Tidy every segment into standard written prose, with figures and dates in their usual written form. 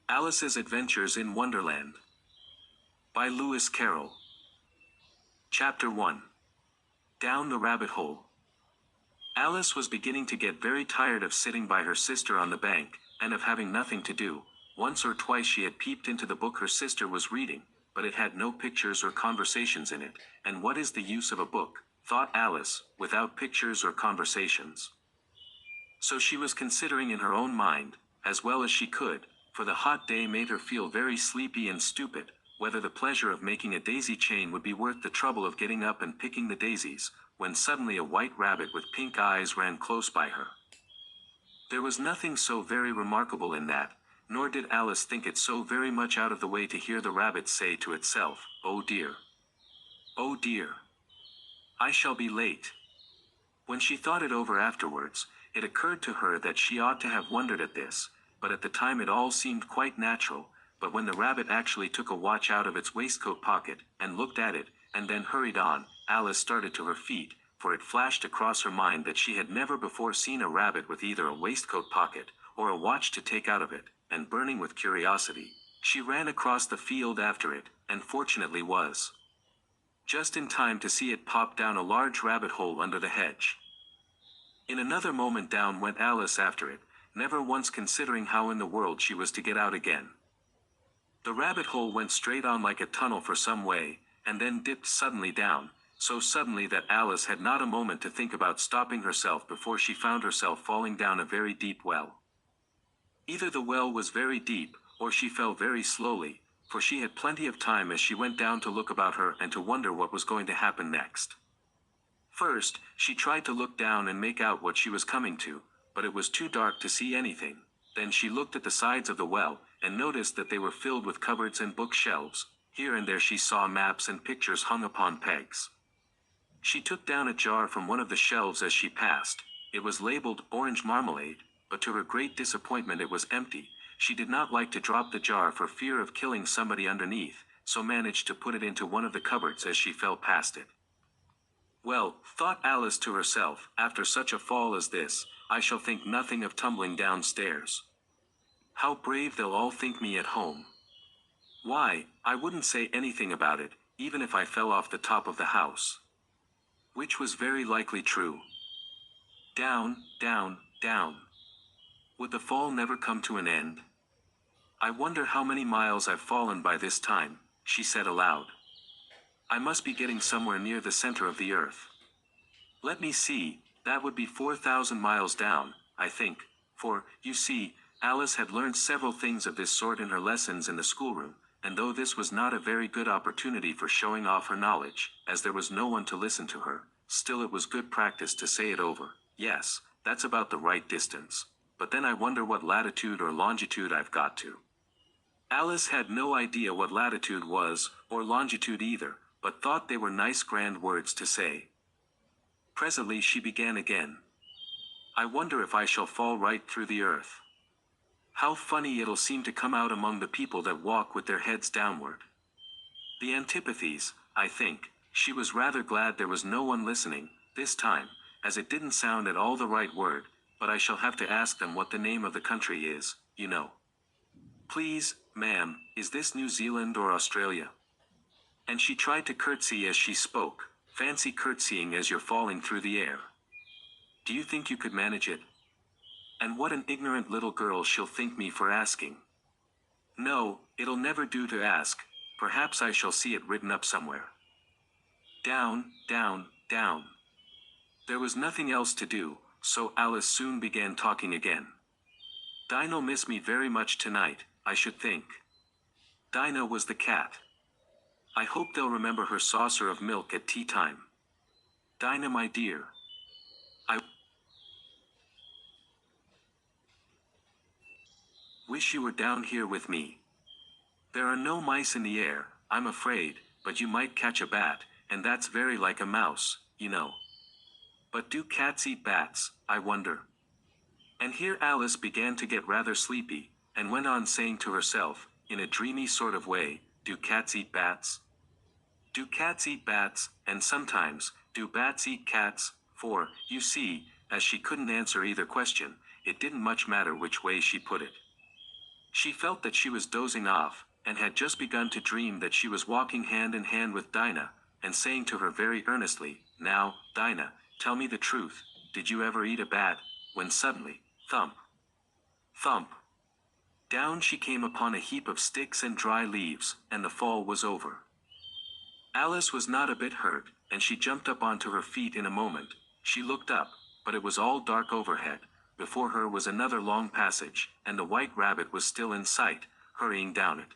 Alice's Adventures in Wonderland by Lewis Carroll. Chapter 1. Down the Rabbit Hole. Alice was beginning to get very tired of sitting by her sister on the bank, and of having nothing to do. Once or twice she had peeped into the book her sister was reading, but it had no pictures or conversations in it, and what is the use of a book, thought Alice, without pictures or conversations? So she was considering in her own mind, as well as she could, for the hot day made her feel very sleepy and stupid, whether the pleasure of making a daisy chain would be worth the trouble of getting up and picking the daisies, when suddenly a white rabbit with pink eyes ran close by her. There was nothing so very remarkable in that, nor did Alice think it so very much out of the way to hear the rabbit say to itself, "Oh dear! Oh dear! I shall be late." When she thought it over afterwards, it occurred to her that she ought to have wondered at this, but at the time it all seemed quite natural. But when the rabbit actually took a watch out of its waistcoat pocket, and looked at it, and then hurried on, Alice started to her feet, for it flashed across her mind that she had never before seen a rabbit with either a waistcoat pocket, or a watch to take out of it, and burning with curiosity, she ran across the field after it, and fortunately was just in time to see it pop down a large rabbit hole under the hedge. In another moment down went Alice after it, never once considering how in the world she was to get out again. The rabbit hole went straight on like a tunnel for some way, and then dipped suddenly down, so suddenly that Alice had not a moment to think about stopping herself before she found herself falling down a very deep well. Either the well was very deep, or she fell very slowly, for she had plenty of time as she went down to look about her and to wonder what was going to happen next. First, she tried to look down and make out what she was coming to, but it was too dark to see anything. Then she looked at the sides of the well, and noticed that they were filled with cupboards and bookshelves. Here and there she saw maps and pictures hung upon pegs. She took down a jar from one of the shelves as she passed. It was labeled orange marmalade, but to her great disappointment it was empty. She did not like to drop the jar for fear of killing somebody underneath, so managed to put it into one of the cupboards as she fell past it. Well, thought Alice to herself, after such a fall as this, I shall think nothing of tumbling downstairs. How brave they'll all think me at home. Why, I wouldn't say anything about it, even if I fell off the top of the house. Which was very likely true. Down, down, down. Would the fall never come to an end? I wonder how many miles I've fallen by this time, she said aloud. I must be getting somewhere near the center of the earth. Let me see, that would be 4,000 miles down, I think, for, you see, Alice had learned several things of this sort in her lessons in the schoolroom, and though this was not a very good opportunity for showing off her knowledge, as there was no one to listen to her, still it was good practice to say it over. Yes, that's about the right distance. But then I wonder what latitude or longitude I've got to. Alice had no idea what latitude was, or longitude either, but thought they were nice grand words to say. Presently she began again. I wonder if I shall fall right through the earth. How funny it'll seem to come out among the people that walk with their heads downward. The antipathies, I think. She was rather glad there was no one listening, this time, as it didn't sound at all the right word, but I shall have to ask them what the name of the country is, you know. Please, ma'am, is this New Zealand or Australia? And she tried to curtsy as she spoke. Fancy curtsying as you're falling through the air. Do you think you could manage it? And what an ignorant little girl she'll think me for asking. No, it'll never do to ask. Perhaps I shall see it written up somewhere. Down, down, down. There was nothing else to do, so Alice soon began talking again. Dinah'll miss me very much tonight, I should think. Dinah was the cat. I hope they'll remember her saucer of milk at tea time. Dinah, my dear. I wish you were down here with me. There are no mice in the air, I'm afraid, but you might catch a bat, and that's very like a mouse, you know. But do cats eat bats, I wonder? And here Alice began to get rather sleepy, and went on saying to herself, in a dreamy sort of way, do cats eat bats? Do cats eat bats, and sometimes, do bats eat cats? For, you see, as she couldn't answer either question, it didn't much matter which way she put it. She felt that she was dozing off, and had just begun to dream that she was walking hand in hand with Dinah, and saying to her very earnestly, "Now, Dinah, tell me the truth, did you ever eat a bat?" when suddenly, thump, thump, down she came upon a heap of sticks and dry leaves, and the fall was over. Alice was not a bit hurt, and she jumped up onto her feet in a moment. She looked up, but it was all dark overhead. Before her was another long passage, and the white rabbit was still in sight, hurrying down it.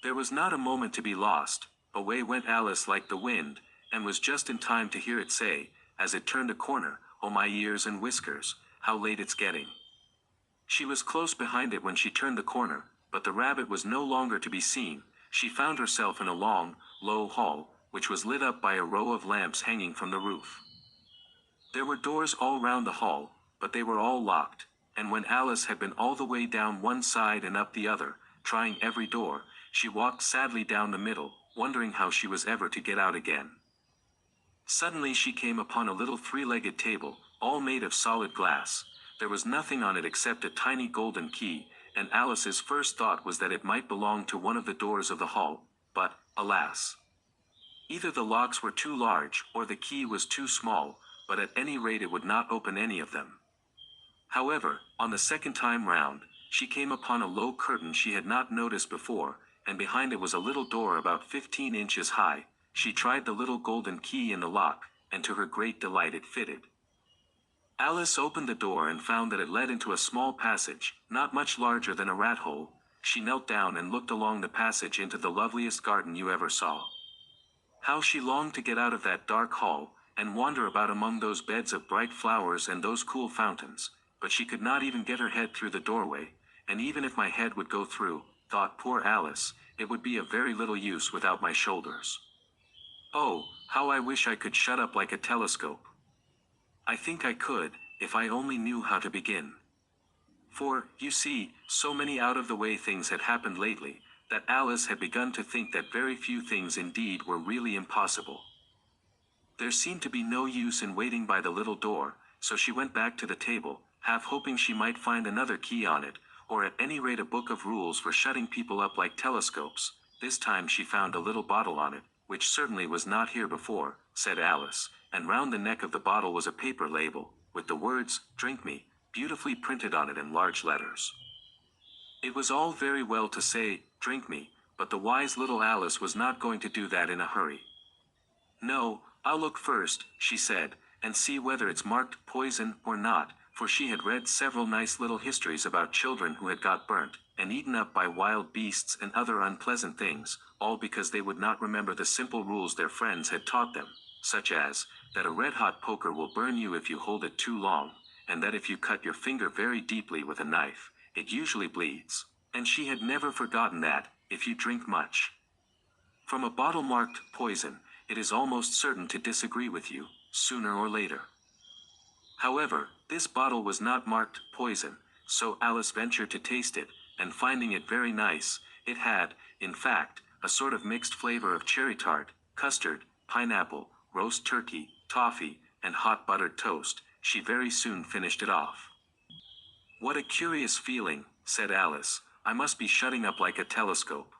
There was not a moment to be lost. Away went Alice like the wind, and was just in time to hear it say, as it turned a corner, "Oh my ears and whiskers, how late it's getting." She was close behind it when she turned the corner, but the rabbit was no longer to be seen. She found herself in a long, low hall, which was lit up by a row of lamps hanging from the roof. There were doors all round the hall, but they were all locked, and when Alice had been all the way down one side and up the other, trying every door, she walked sadly down the middle, wondering how she was ever to get out again. Suddenly she came upon a little three-legged table, all made of solid glass. There was nothing on it except a tiny golden key, and Alice's first thought was that it might belong to one of the doors of the hall, but, alas! Either the locks were too large, or the key was too small, but at any rate it would not open any of them. However, on the second time round, she came upon a low curtain she had not noticed before, and behind it was a little door about 15 inches high. She tried the little golden key in the lock, and to her great delight it fitted. Alice opened the door and found that it led into a small passage, not much larger than a rat hole. She knelt down and looked along the passage into the loveliest garden you ever saw. How she longed to get out of that dark hall, and wander about among those beds of bright flowers and those cool fountains, but she could not even get her head through the doorway, and even if my head would go through, thought poor Alice, it would be of very little use without my shoulders. Oh, how I wish I could shut up like a telescope. I think I could, if I only knew how to begin. For, you see, so many out-of-the-way things had happened lately, that Alice had begun to think that very few things indeed were really impossible. There seemed to be no use in waiting by the little door, so she went back to the table, half hoping she might find another key on it, or at any rate a book of rules for shutting people up like telescopes. This time she found a little bottle on it, which certainly was not here before, said Alice, and round the neck of the bottle was a paper label, with the words, "Drink me," beautifully printed on it in large letters. It was all very well to say, "Drink me," but the wise little Alice was not going to do that in a hurry. "No, I'll look first," she said, "and see whether it's marked poison or not," for she had read several nice little histories about children who had got burnt, and eaten up by wild beasts and other unpleasant things, all because they would not remember the simple rules their friends had taught them, such as, that a red-hot poker will burn you if you hold it too long, and that if you cut your finger very deeply with a knife, it usually bleeds. And she had never forgotten that, if you drink much from a bottle marked poison, it is almost certain to disagree with you, sooner or later. However, this bottle was not marked poison, so Alice ventured to taste it, and finding it very nice, it had, in fact, a sort of mixed flavor of cherry tart, custard, pineapple, roast turkey, toffee, and hot buttered toast. She very soon finished it off. "What a curious feeling," said Alice, "I must be shutting up like a telescope."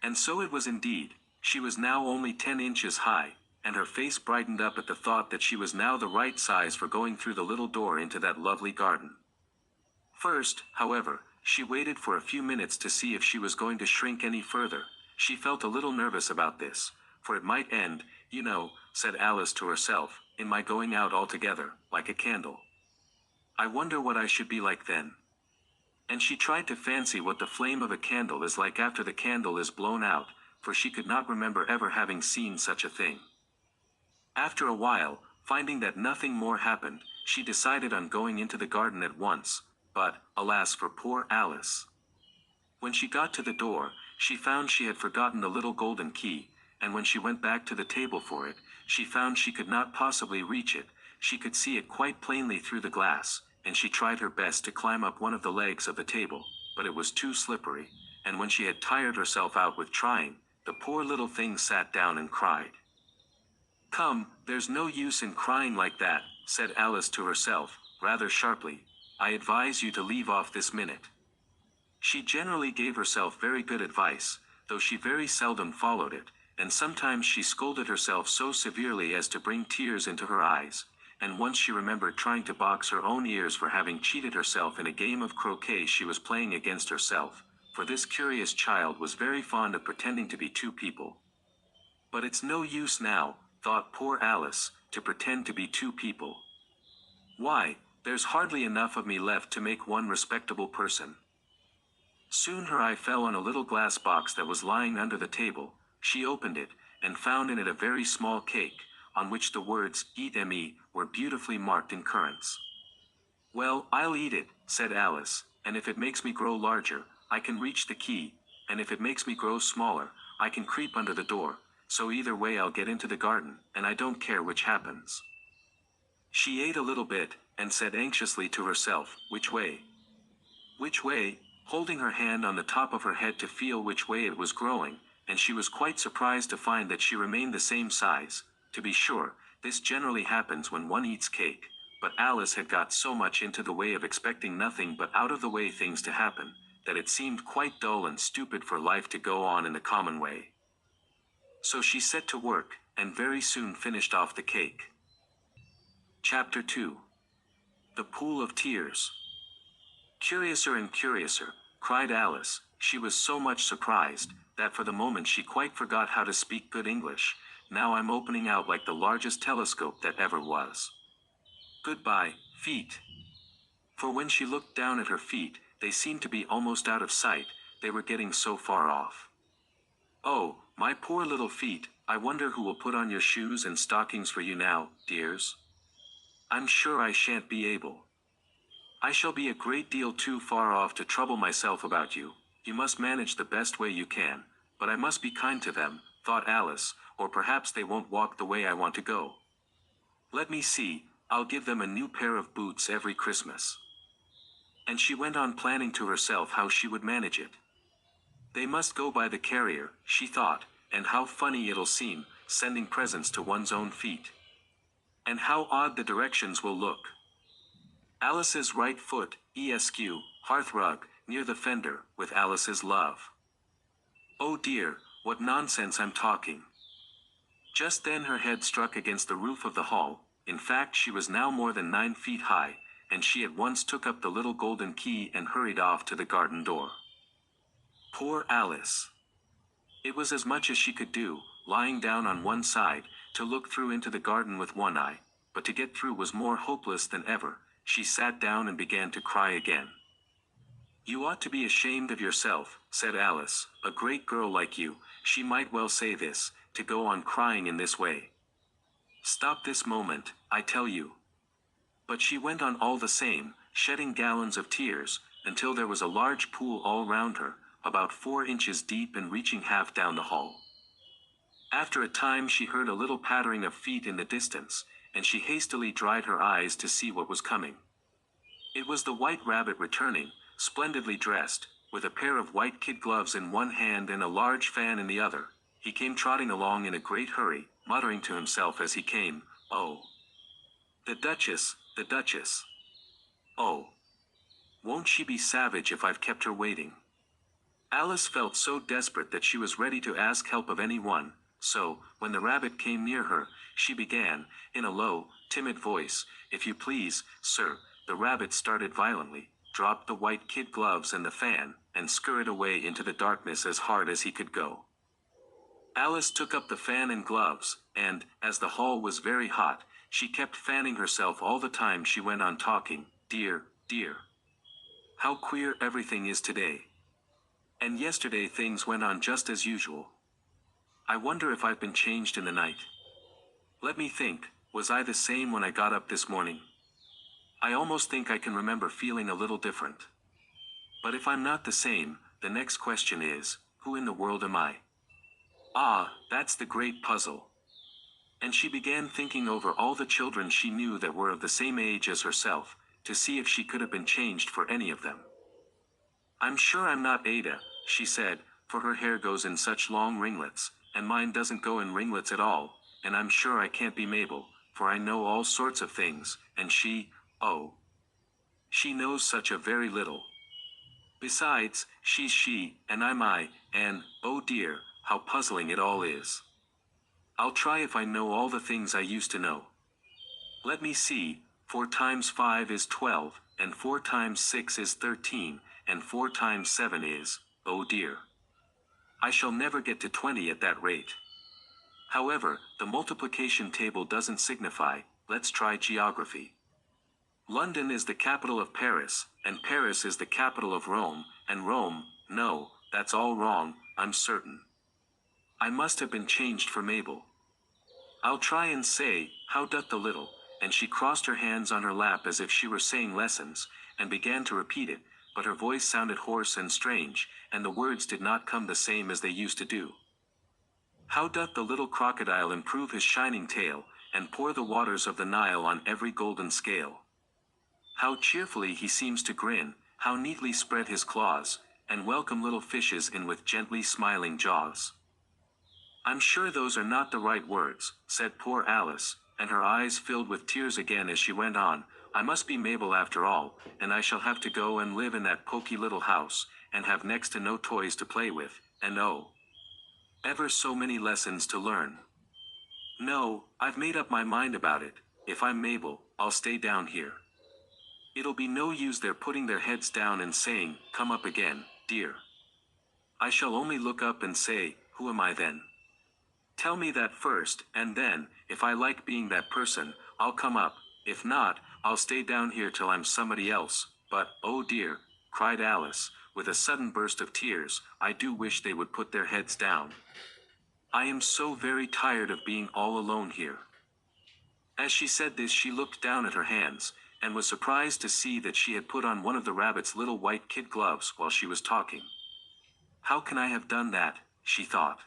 And so it was indeed. She was now only 10 inches high, and her face brightened up at the thought that she was now the right size for going through the little door into that lovely garden. First, however, she waited for a few minutes to see if she was going to shrink any further. She felt a little nervous about this, for it might end, "You know," said Alice to herself, "in my going out altogether, like a candle. I wonder what I should be like then." And she tried to fancy what the flame of a candle is like after the candle is blown out, for she could not remember ever having seen such a thing. After a while, finding that nothing more happened, she decided on going into the garden at once, but, alas for poor Alice! When she got to the door, she found she had forgotten the little golden key, and when she went back to the table for it, she found she could not possibly reach it. She could see it quite plainly through the glass, and she tried her best to climb up one of the legs of the table, but it was too slippery, and when she had tired herself out with trying, the poor little thing sat down and cried. "Come, there's no use in crying like that," said Alice to herself, rather sharply. "I advise you to leave off this minute." She generally gave herself very good advice, though she very seldom followed it, and sometimes she scolded herself so severely as to bring tears into her eyes, and once she remembered trying to box her own ears for having cheated herself in a game of croquet she was playing against herself, for this curious child was very fond of pretending to be two people. But it's no use now, thought poor Alice, to pretend to be two people. Why, there's hardly enough of me left to make one respectable person. Soon her eye fell on a little glass box that was lying under the table. She opened it, and found in it a very small cake, on which the words, "Eat me," were beautifully marked in currants. "Well, I'll eat it," said Alice, "and if it makes me grow larger, I can reach the key, and if it makes me grow smaller, I can creep under the door, so either way I'll get into the garden, and I don't care which happens." She ate a little bit, and said anxiously to herself, "Which way? Which way?" holding her hand on the top of her head to feel which way it was growing, and she was quite surprised to find that she remained the same size. To be sure, this generally happens when one eats cake, but Alice had got so much into the way of expecting nothing but out-of-the-way things to happen, that it seemed quite dull and stupid for life to go on in the common way. So she set to work, and very soon finished off the cake. Chapter 2. The Pool of Tears. "Curiouser and curiouser," cried Alice. She was so much surprised, that for the moment she quite forgot how to speak good English. "Now I'm opening out like the largest telescope that ever was. Goodbye, feet." For when she looked down at her feet, they seemed to be almost out of sight, they were getting so far off. "Oh, my poor little feet, I wonder who will put on your shoes and stockings for you now, dears? I'm sure I shan't be able. I shall be a great deal too far off to trouble myself about you. You must manage the best way you can, but I must be kind to them," thought Alice, "or perhaps they won't walk the way I want to go. Let me see, I'll give them a new pair of boots every Christmas." And she went on planning to herself how she would manage it. "They must go by the carrier," she thought, "and how funny it'll seem, sending presents to one's own feet. And how odd the directions will look. Alice's right foot, ESQ, hearthrug, near the fender, with Alice's love. Oh dear, what nonsense I'm talking." Just then her head struck against the roof of the hall. In fact, she was now more than 9 feet high, and she at once took up the little golden key and hurried off to the garden door. Poor Alice! It was as much as she could do, lying down on one side, to look through into the garden with one eye, but to get through was more hopeless than ever. She sat down and began to cry again. "You ought to be ashamed of yourself," said Alice, "a great girl like you," she might well say this, "to go on crying in this way. Stop this moment, I tell you." But she went on all the same, shedding gallons of tears, until there was a large pool all round her, about 4 inches deep and reaching half down the hall. After a time she heard a little pattering of feet in the distance, and she hastily dried her eyes to see what was coming. It was the White Rabbit returning, splendidly dressed, with a pair of white kid gloves in one hand and a large fan in the other. He came trotting along in a great hurry, muttering to himself as he came, "Oh, the Duchess, the Duchess! Oh, won't she be savage if I've kept her waiting?" Alice felt so desperate that she was ready to ask help of any one, so, when the rabbit came near her, she began, in a low, timid voice, "If you please, sir." The rabbit started violently, dropped the white kid gloves and the fan, and scurried away into the darkness as hard as he could go. Alice took up the fan and gloves, and, as the hall was very hot, she kept fanning herself all the time she went on talking. "Dear, dear! How queer everything is today. And yesterday things went on just as usual. I wonder if I've been changed in the night. Let me think, was I the same when I got up this morning? I almost think I can remember feeling a little different. But if I'm not the same, the next question is, who in the world am I? Ah, that's the great puzzle." And she began thinking over all the children she knew that were of the same age as herself, to see if she could have been changed for any of them. "I'm sure I'm not Ada," she said, "for her hair goes in such long ringlets, and mine doesn't go in ringlets at all, and I'm sure I can't be Mabel, for I know all sorts of things, and she, oh, she knows such a very little. Besides, she's she, and I'm I, and, oh dear, how puzzling it all is. I'll try if I know all the things I used to know. Let me see, 4 times 5 is 12, and 4 times 6 is 13, and 4 times 7 is, oh dear. I shall never get to 20 at that rate. However, the multiplication table doesn't signify. Let's try geography. London is the capital of Paris, and Paris is the capital of Rome, and Rome, no, that's all wrong, I'm certain. I must have been changed for Mabel. I'll try and say, how doth the little, and she crossed her hands on her lap as if she were saying lessons, and began to repeat it, but her voice sounded hoarse and strange, and the words did not come the same as they used to do. How doth the little crocodile improve his shining tail, and pour the waters of the Nile on every golden scale? How cheerfully he seems to grin, how neatly spread his claws, and welcome little fishes in with gently smiling jaws. I'm sure those are not the right words, said poor Alice, and her eyes filled with tears again as she went on. I must be Mabel after all, and I shall have to go and live in that poky little house, and have next to no toys to play with, and oh, ever so many lessons to learn. No, I've made up my mind about it. If I'm Mabel, I'll stay down here. It'll be no use their putting their heads down and saying, come up again, dear. I shall only look up and say, who am I then? Tell me that first, and then, if I like being that person, I'll come up. If not, I'll stay down here till I'm somebody else. But, oh dear, cried Alice, with a sudden burst of tears, I do wish they would put their heads down. I am so very tired of being all alone here. As she said this, she looked down at her hands, and was surprised to see that she had put on one of the rabbit's little white kid gloves while she was talking. How can I have done that, she thought.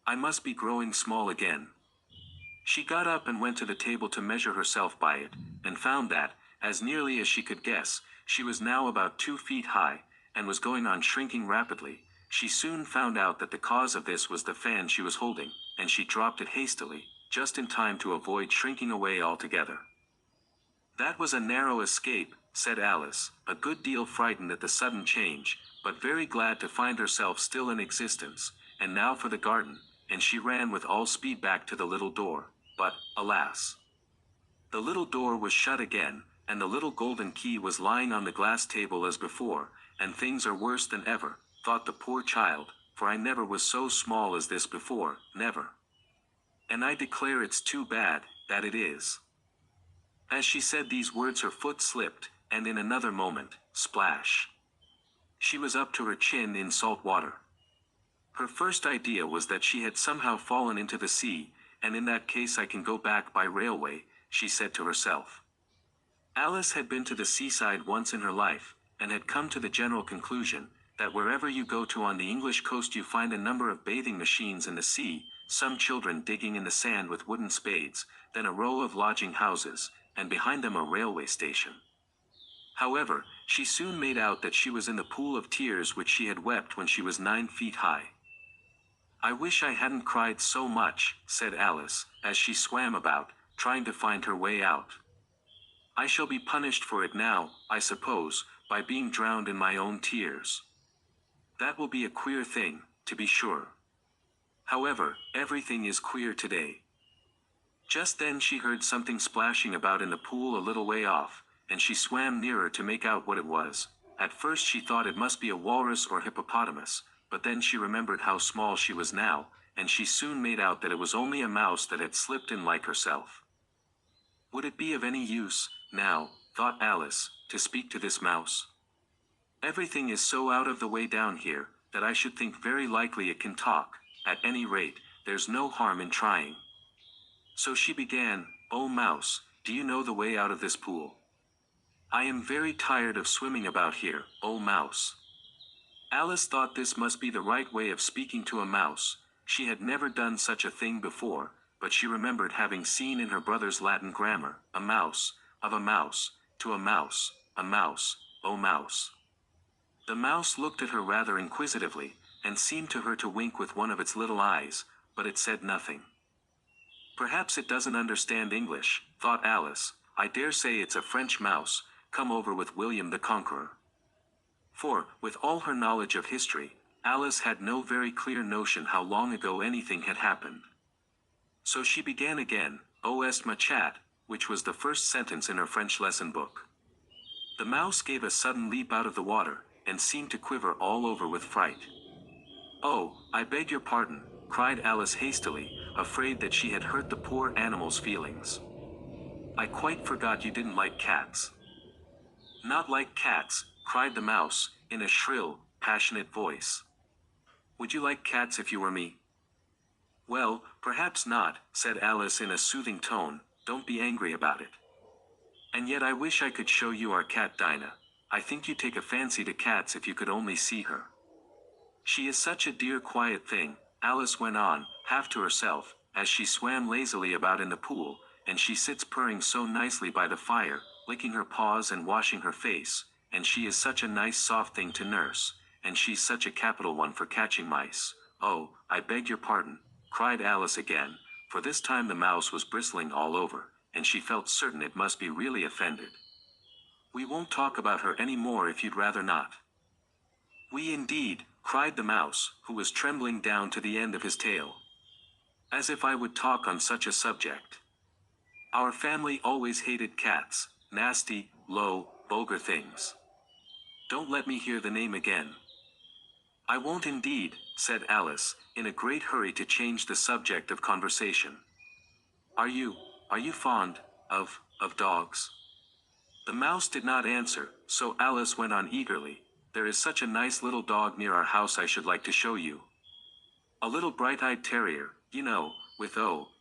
I must be growing small again. She got up and went to the table to measure herself by it, and found that, as nearly as she could guess, she was now about 2 feet high, and was going on shrinking rapidly. She soon found out that the cause of this was the fan she was holding, and she dropped it hastily, just in time to avoid shrinking away altogether. That was a narrow escape, said Alice, a good deal frightened at the sudden change, but very glad to find herself still in existence. And now for the garden, and she ran with all speed back to the little door, but, alas! The little door was shut again, and the little golden key was lying on the glass table as before, and things are worse than ever, thought the poor child, for I never was so small as this before, never. And I declare it's too bad, that it is. As she said these words her foot slipped, and in another moment, splash! She was up to her chin in salt water. Her first idea was that she had somehow fallen into the sea, and in that case I can go back by railway, she said to herself. Alice had been to the seaside once in her life, and had come to the general conclusion, that wherever you go to on the English coast you find a number of bathing machines in the sea, some children digging in the sand with wooden spades, then a row of lodging houses, and behind them a railway station. However, she soon made out that she was in the pool of tears which she had wept when she was 9 feet high. I wish I hadn't cried so much, said Alice, as she swam about, trying to find her way out. I shall be punished for it now, I suppose, by being drowned in my own tears. That will be a queer thing, to be sure. However, everything is queer today. Just then she heard something splashing about in the pool a little way off, and she swam nearer to make out what it was. At first she thought it must be a walrus or hippopotamus, but then she remembered how small she was now, and she soon made out that it was only a mouse that had slipped in like herself. Would it be of any use, now, thought Alice, to speak to this mouse? Everything is so out of the way down here, that I should think very likely it can talk. At any rate, there's no harm in trying. So she began, "Oh mouse, do you know the way out of this pool? I am very tired of swimming about here, oh mouse." Alice thought this must be the right way of speaking to a mouse. She had never done such a thing before, but she remembered having seen in her brother's Latin grammar, a mouse, of a mouse, to a mouse, oh mouse. The mouse looked at her rather inquisitively, and seemed to her to wink with one of its little eyes, but it said nothing. Perhaps it doesn't understand English, thought Alice. I dare say it's a French mouse, come over with William the Conqueror. For, with all her knowledge of history, Alice had no very clear notion how long ago anything had happened. So she began again, "O est ma chat," which was the first sentence in her French lesson book. The mouse gave a sudden leap out of the water, and seemed to quiver all over with fright. "Oh, I beg your pardon," cried Alice hastily, afraid that she had hurt the poor animal's feelings. "I quite forgot you didn't like cats." "Not like cats," cried the mouse, in a shrill, passionate voice. "Would you like cats if you were me?" "Well, perhaps not," said Alice in a soothing tone, "don't be angry about it. And yet I wish I could show you our cat Dinah. I think you'd take a fancy to cats if you could only see her. She is such a dear quiet thing," Alice went on, half to herself, as she swam lazily about in the pool, "and she sits purring so nicely by the fire, licking her paws and washing her face, and she is such a nice soft thing to nurse, and she's such a capital one for catching mice." "Oh, I beg your pardon," cried Alice again, for this time the mouse was bristling all over, and she felt certain it must be really offended. "We won't talk about her any more if you'd rather not." "We indeed," cried the mouse, who was trembling down to the end of his tail. "As if I would talk on such a subject. Our family always hated cats, nasty, low, vulgar things. Don't let me hear the name again." "I won't indeed," said Alice, in a great hurry to change the subject of conversation. Are you fond of dogs?" The mouse did not answer, so Alice went on eagerly, "There is such a nice little dog near our house I should like to show you. A little bright-eyed terrier, you know, with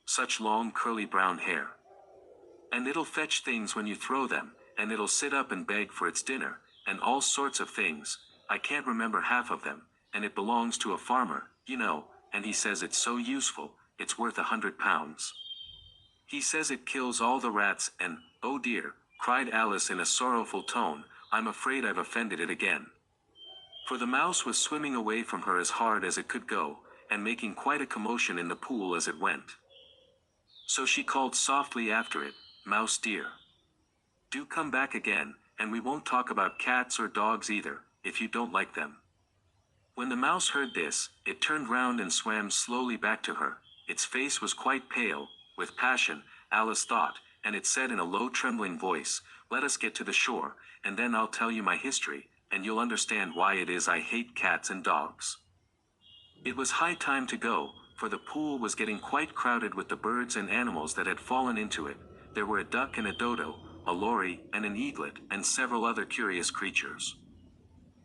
such long curly brown hair. And it'll fetch things when you throw them, and it'll sit up and beg for its dinner, and all sorts of things, I can't remember half of them, and it belongs to a farmer, you know, and he says it's so useful, it's worth £100. He says it kills all the rats and, oh dear," cried Alice in a sorrowful tone, "I'm afraid I've offended it again." For the mouse was swimming away from her as hard as it could go, and making quite a commotion in the pool as it went. So she called softly after it, "Mouse dear, do come back again, and we won't talk about cats or dogs either, if you don't like them." When the mouse heard this, it turned round and swam slowly back to her. Its face was quite pale, with passion, Alice thought, and it said in a low trembling voice, "Let us get to the shore, and then I'll tell you my history, and you'll understand why it is I hate cats and dogs." It was high time to go, for the pool was getting quite crowded with the birds and animals that had fallen into it. There were a duck and a dodo, a lory and an eaglet, and several other curious creatures.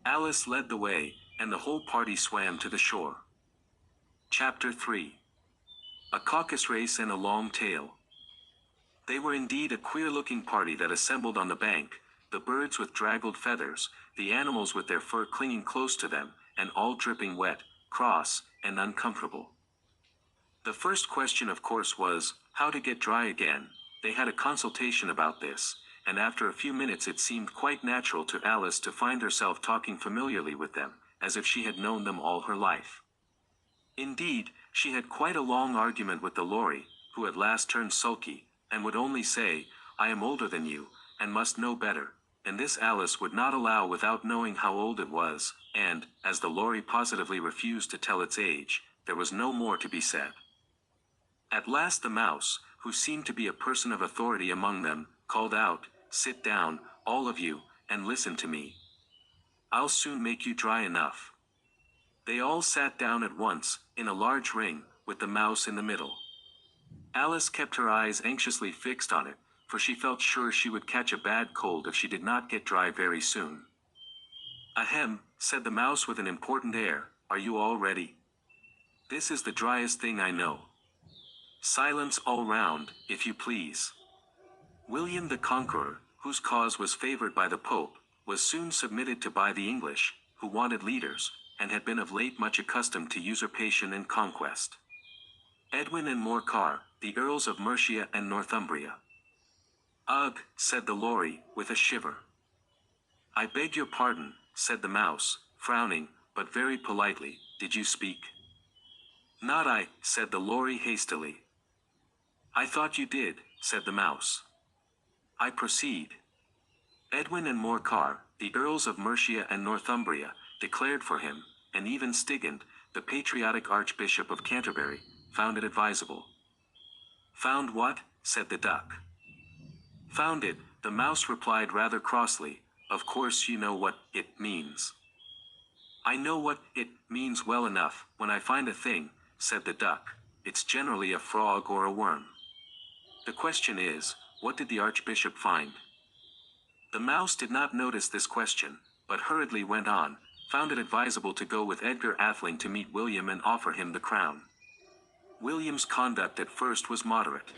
Alice led the way, and the whole party swam to the shore. Chapter 3. A caucus race and a long tail. They were indeed a queer-looking party that assembled on the bank, the birds with draggled feathers, the animals with their fur clinging close to them, and all dripping wet, cross, and uncomfortable. The first question of course was, how to get dry again. They had a consultation about this, and after a few minutes it seemed quite natural to Alice to find herself talking familiarly with them, as if she had known them all her life. Indeed, she had quite a long argument with the lory, who at last turned sulky, and would only say, "I am older than you, and must know better," and this Alice would not allow without knowing how old it was, and, as the lory positively refused to tell its age, there was no more to be said. At last the mouse, who seemed to be a person of authority among them, called out, "Sit down, all of you, and listen to me. I'll soon make you dry enough." They all sat down at once, in a large ring, with the mouse in the middle. Alice kept her eyes anxiously fixed on it, for she felt sure she would catch a bad cold if she did not get dry very soon. "Ahem," said the mouse with an important air, "are you all ready? This is the driest thing I know. Silence all round, if you please." William the Conqueror, whose cause was favored by the Pope, was soon submitted to by the English, who wanted leaders, and had been of late much accustomed to usurpation and conquest. Edwin and Morcar, the Earls of Mercia and Northumbria. "Ugh," said the lory, with a shiver. "I beg your pardon," said the mouse, frowning, but very politely, "did you speak?" "Not I," said the lory hastily. "I thought you did," said the mouse. "I proceed. Edwin and Morcar, the Earls of Mercia and Northumbria, declared for him, and even Stigand, the patriotic Archbishop of Canterbury, found it advisable. "Found what?" said the duck. "Found it," the mouse replied rather crossly. "Of course you know what it means." "I know what it means well enough. When I find a thing," said the duck, "it's generally a frog or a worm. The question is, what did the Archbishop find?" The mouse did not notice this question, but hurriedly went on, "Found it advisable to go with Edgar Atheling to meet William and offer him the crown. William's conduct at first was moderate.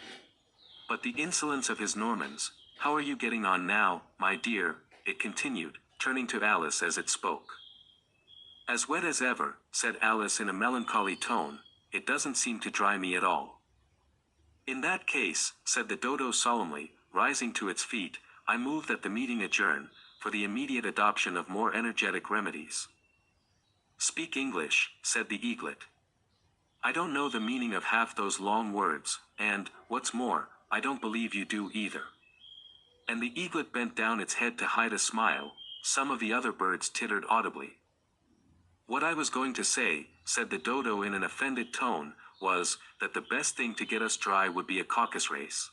But the insolence of his Normans. How are you getting on now, my dear?" it continued, turning to Alice as it spoke. "As wet as ever," said Alice in a melancholy tone. "It doesn't seem to dry me at all." "In that case," said the dodo solemnly, rising to its feet, "I move that the meeting adjourn, for the immediate adoption of more energetic remedies." "Speak English," said the eaglet. "I don't know the meaning of half those long words, and, what's more, I don't believe you do either." And the eaglet bent down its head to hide a smile. Some of the other birds tittered audibly. "What I was going to say," said the dodo in an offended tone, "was, that the best thing to get us dry would be a caucus race."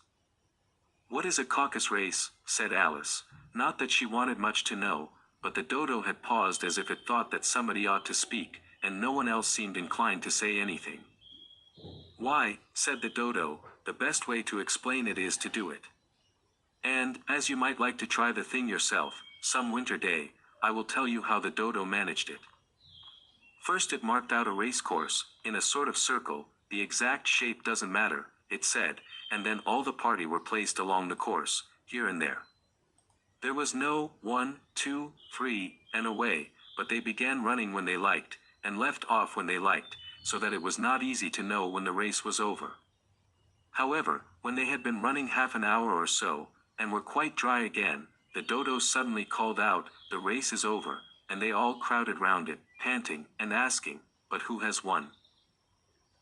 "What is a caucus race?" said Alice. Not that she wanted much to know, but the dodo had paused as if it thought that somebody ought to speak, and no one else seemed inclined to say anything. "Why," said the dodo, "the best way to explain it is to do it. And, as you might like to try the thing yourself, some winter day, I will tell you how the dodo managed it. First it marked out a race course, in a sort of circle, the exact shape doesn't matter, it said, and then all the party were placed along the course, here and there. There was no 1, 2, 3, and away, but they began running when they liked, and left off when they liked, so that it was not easy to know when the race was over. However, when they had been running half an hour or so, and were quite dry again, the dodo suddenly called out, 'The race is over,' and they all crowded round it, panting, and asking, 'But who has won?'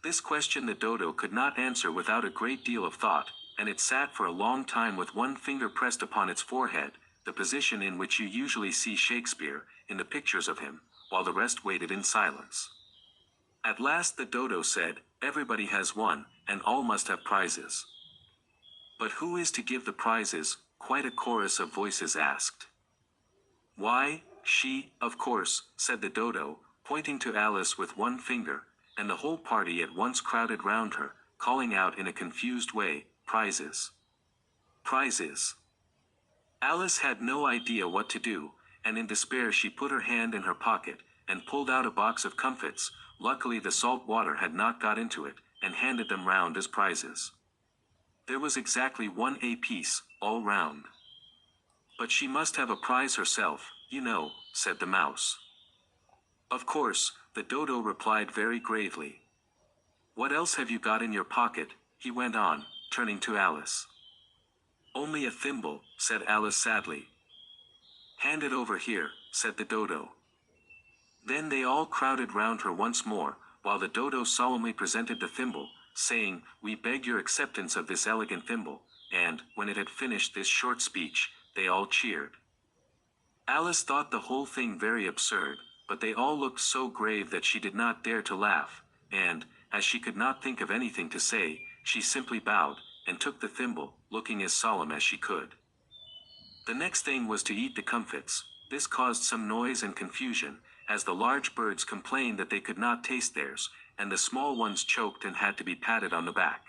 This question the dodo could not answer without a great deal of thought, and it sat for a long time with one finger pressed upon its forehead, the position in which you usually see Shakespeare, in the pictures of him, while the rest waited in silence. At last the dodo said, 'Everybody has won, and all must have prizes.' 'But who is to give the prizes?' quite a chorus of voices asked. 'Why, she, of course,' said the dodo, pointing to Alice with one finger, and the whole party at once crowded round her, calling out in a confused way, 'Prizes! Prizes!' Alice had no idea what to do, and in despair she put her hand in her pocket, and pulled out a box of comfits. Luckily the salt water had not got into it, and handed them round as prizes. There was exactly 1 apiece, all round. 'But she must have a prize herself, you know,' said the mouse. 'Of course,' the dodo replied very gravely. 'What else have you got in your pocket?' he went on, turning to Alice. 'Only a thimble,' said Alice sadly. 'Hand it over here,' said the dodo. Then they all crowded round her once more, while the dodo solemnly presented the thimble, saying, 'We beg your acceptance of this elegant thimble,' and, when it had finished this short speech, they all cheered. Alice thought the whole thing very absurd, but they all looked so grave that she did not dare to laugh, and, as she could not think of anything to say, she simply bowed, and took the thimble, looking as solemn as she could. The next thing was to eat the comfits. This caused some noise and confusion, as the large birds complained that they could not taste theirs, and the small ones choked and had to be patted on the back.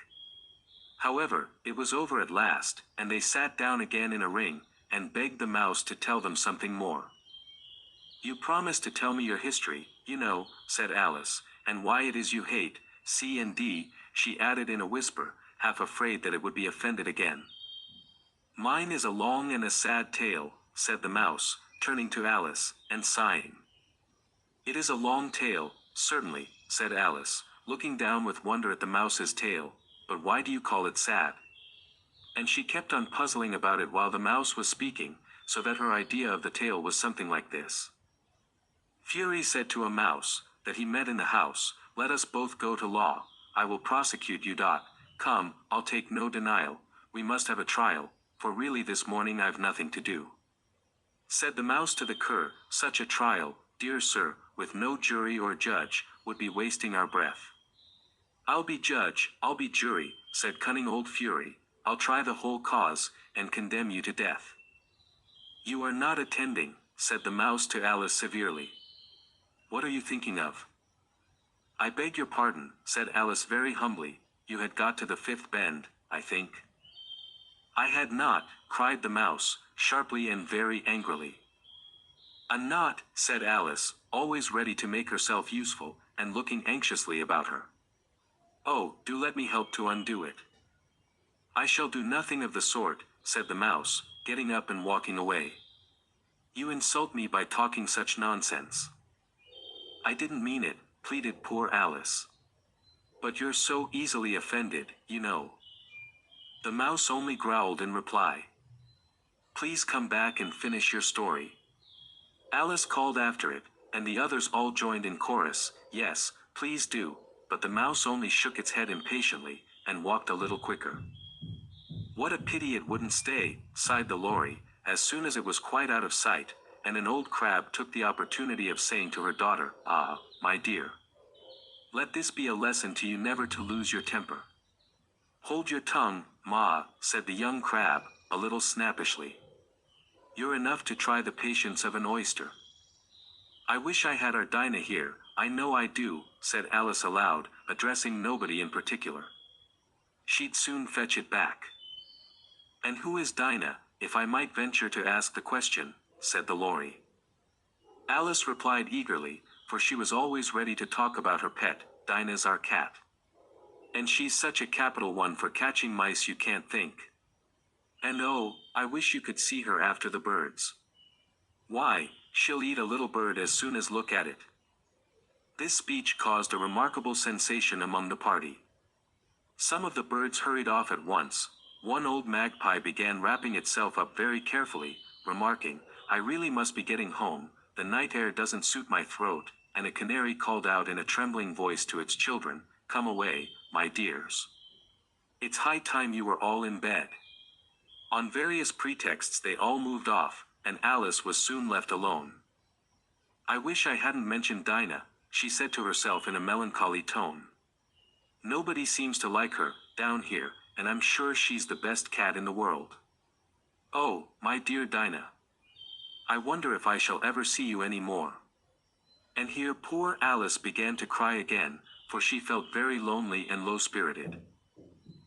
However, it was over at last, and they sat down again in a ring, and begged the mouse to tell them something more. 'You promised to tell me your history, you know,' said Alice, 'and why it is you hate C and D,' she added in a whisper, half afraid that it would be offended again. 'Mine is a long and a sad tale,' said the mouse, turning to Alice, and sighing. 'It is a long tale, certainly,' said Alice, looking down with wonder at the mouse's tail, 'but why do you call it sad?' And she kept on puzzling about it while the mouse was speaking, so that her idea of the tale was something like this. Fury said to a mouse, that he met in the house, 'Let us both go to law, I will prosecute you. Come, I'll take no denial, we must have a trial, for really this morning I've nothing to do. Said the mouse to the cur, such a trial, dear sir, with no jury or judge, would be wasting our breath. I'll be judge, I'll be jury, said cunning old Fury, I'll try the whole cause, and condemn you to death. You are not attending, said the mouse to Alice severely. What are you thinking of? I beg your pardon, said Alice very humbly, you had got to the fifth bend, I think. I had not, cried the mouse, sharply and very angrily. A knot, said Alice, always ready to make herself useful, and looking anxiously about her. Oh, do let me help to undo it. I shall do nothing of the sort, said the mouse, getting up and walking away. You insult me by talking such nonsense. I didn't mean it, pleaded poor Alice. But you're so easily offended, you know. The mouse only growled in reply. Please come back and finish your story. Alice called after it, and the others all joined in chorus, yes, please do, but the mouse only shook its head impatiently, and walked a little quicker. What a pity it wouldn't stay, sighed the Lory, as soon as it was quite out of sight, and an old crab took the opportunity of saying to her daughter, Ah, my dear. Let this be a lesson to you never to lose your temper. Hold your tongue, Ma, said the young crab, a little snappishly. You're enough to try the patience of an oyster. I wish I had our Dinah here, I know I do, said Alice aloud, addressing nobody in particular. She'd soon fetch it back. And who is Dinah, if I might venture to ask the question, said the Lory. Alice replied eagerly, for she was always ready to talk about her pet, Dinah's our cat. And she's such a capital one for catching mice you can't think. And oh, I wish you could see her after the birds. Why, she'll eat a little bird as soon as look at it. This speech caused a remarkable sensation among the party. Some of the birds hurried off at once. One old magpie began wrapping itself up very carefully, remarking, I really must be getting home, the night air doesn't suit my throat, and a canary called out in a trembling voice to its children, Come away, my dears. It's high time you were all in bed. On various pretexts they all moved off, and Alice was soon left alone. I wish I hadn't mentioned Dinah, she said to herself in a melancholy tone. Nobody seems to like her, down here, and I'm sure she's the best cat in the world. Oh, my dear Dinah. I wonder if I shall ever see you any more. And here poor Alice began to cry again, for she felt very lonely and low-spirited.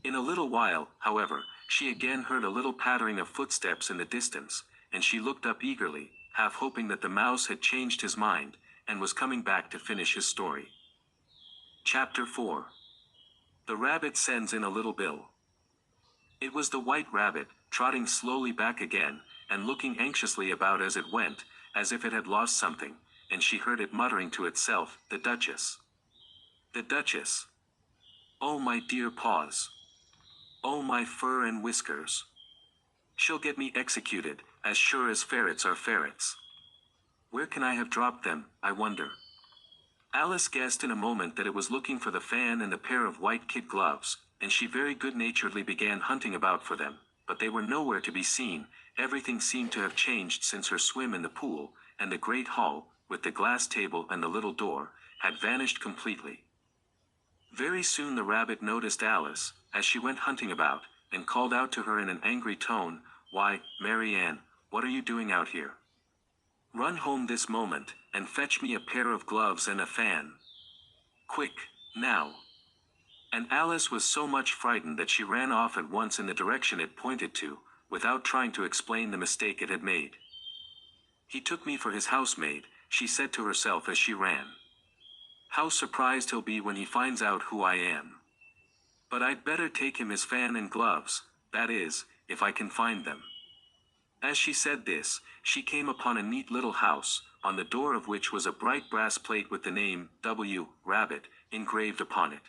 In a little while, however, she again heard a little pattering of footsteps in the distance, and she looked up eagerly, half hoping that the mouse had changed his mind, and was coming back to finish his story. Chapter 4. The Rabbit Sends in a Little Bill. It was the White Rabbit, trotting slowly back again, and looking anxiously about as it went, as if it had lost something, and she heard it muttering to itself, The Duchess. The Duchess. Oh my dear paws. Oh my fur and whiskers. She'll get me executed, as sure as ferrets are ferrets. Where can I have dropped them, I wonder? Alice guessed in a moment that it was looking for the fan and the pair of white kid gloves, and she very good-naturedly began hunting about for them, but they were nowhere to be seen. Everything seemed to have changed since her swim in the pool, and the great hall, with the glass table and the little door, had vanished completely. Very soon the rabbit noticed Alice, as she went hunting about, and called out to her in an angry tone, Why, Mary Ann, what are you doing out here? Run home this moment, and fetch me a pair of gloves and a fan. Quick, now. And Alice was so much frightened that she ran off at once in the direction it pointed to, without trying to explain the mistake it had made. He took me for his housemaid, she said to herself as she ran. How surprised he'll be when he finds out who I am. But I'd better take him his fan and gloves, that is, if I can find them. As she said this, she came upon a neat little house, on the door of which was a bright brass plate with the name, W. Rabbit, engraved upon it.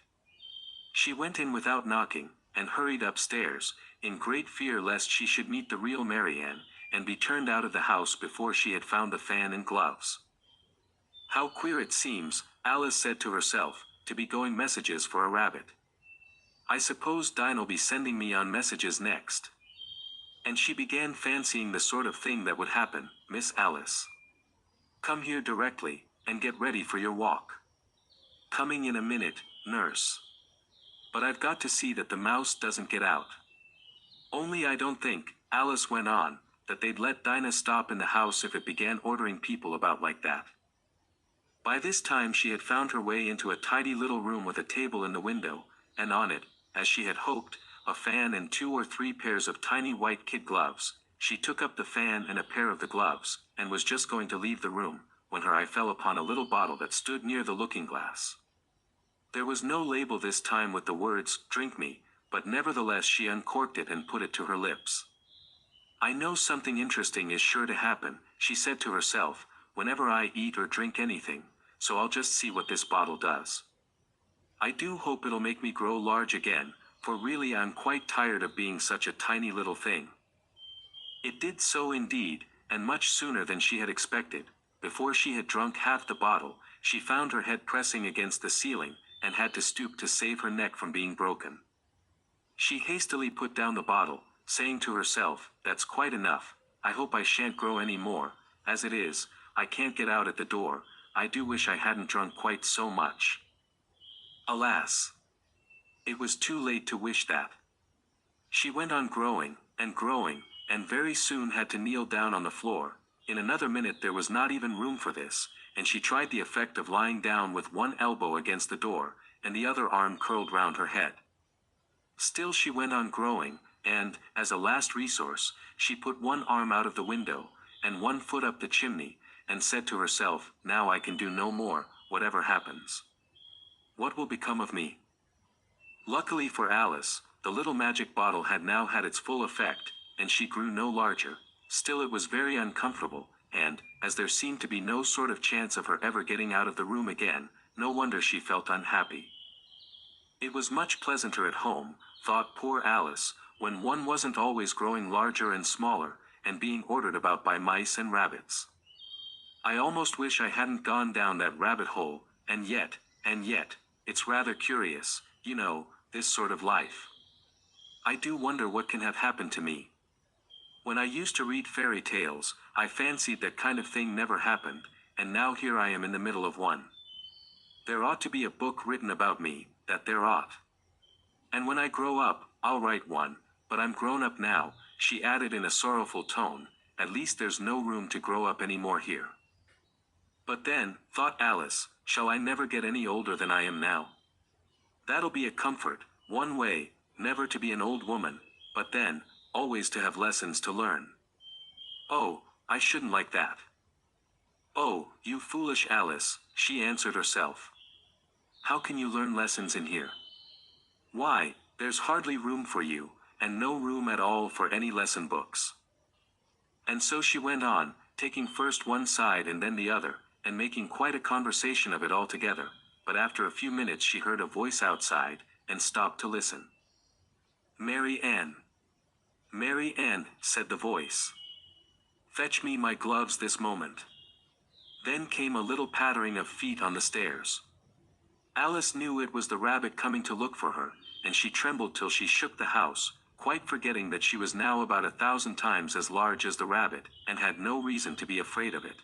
She went in without knocking, and hurried upstairs, in great fear lest she should meet the real Mary Ann, and be turned out of the house before she had found the fan and gloves. How queer it seems, Alice said to herself, to be going messages for a rabbit. I suppose Dinah'll be sending me on messages next. And she began fancying the sort of thing that would happen. Miss Alice. Come here directly, and get ready for your walk. Coming in a minute, nurse. But I've got to see that the mouse doesn't get out. Only I don't think, Alice went on, that they'd let Dinah stop in the house if it began ordering people about like that. By this time she had found her way into a tidy little room with a table in the window, and on it, as she had hoped, a fan and 2 or 3 pairs of tiny white kid gloves. She took up the fan and a pair of the gloves, and was just going to leave the room, when her eye fell upon a little bottle that stood near the looking-glass. There was no label this time with the words, "Drink me," but nevertheless she uncorked it and put it to her lips. I know something interesting is sure to happen, she said to herself, whenever I eat or drink anything, so I'll just see what this bottle does. I do hope it'll make me grow large again, for really I'm quite tired of being such a tiny little thing. It did so indeed, and much sooner than she had expected. Before she had drunk half the bottle, she found her head pressing against the ceiling, and had to stoop to save her neck from being broken. She hastily put down the bottle, saying to herself, "That's quite enough, I hope I shan't grow any more. As it is, I can't get out at the door. I do wish I hadn't drunk quite so much." Alas! It was too late to wish that. She went on growing, and very soon had to kneel down on the floor. In another minute there was not even room for this, and she tried the effect of lying down with one elbow against the door, and the other arm curled round her head. Still she went on growing, and, as a last resource, she put one arm out of the window, and one foot up the chimney, and said to herself, "Now I can do no more, whatever happens. What will become of me?" Luckily for Alice, the little magic bottle had now had its full effect, and she grew no larger. Still it was very uncomfortable, and, as there seemed to be no sort of chance of her ever getting out of the room again, no wonder she felt unhappy. It was much pleasanter at home, thought poor Alice, when one wasn't always growing larger and smaller, and being ordered about by mice and rabbits. I almost wish I hadn't gone down that rabbit hole, and yet, it's rather curious, you know, this sort of life. I do wonder what can have happened to me. When I used to read fairy tales, I fancied that kind of thing never happened, and now here I am in the middle of one. There ought to be a book written about me, that there ought. And when I grow up, I'll write one, but I'm grown up now, she added in a sorrowful tone, at least there's no room to grow up any more here. But then, thought Alice, shall I never get any older than I am now? That'll be a comfort, one way, never to be an old woman, but then, always to have lessons to learn. Oh, I shouldn't like that. Oh, you foolish Alice, she answered herself. How can you learn lessons in here? Why, there's hardly room for you, and no room at all for any lesson books. And so she went on, taking first one side and then the other, and making quite a conversation of it altogether, but after a few minutes she heard a voice outside, and stopped to listen. "Mary Ann. Mary Ann," said the voice. "Fetch me my gloves this moment." Then came a little pattering of feet on the stairs. Alice knew it was the rabbit coming to look for her, and she trembled till she shook the house, quite forgetting that she was now about 1,000 times as large as the rabbit, and had no reason to be afraid of it.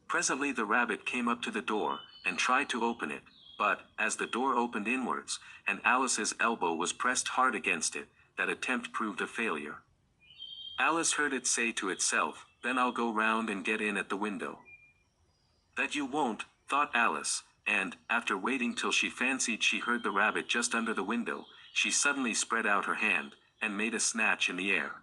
Presently the rabbit came up to the door, and tried to open it, but, as the door opened inwards, and Alice's elbow was pressed hard against it, that attempt proved a failure. Alice heard it say to itself, "Then I'll go round and get in at the window." That you won't, thought Alice, and, after waiting till she fancied she heard the rabbit just under the window, she suddenly spread out her hand, and made a snatch in the air.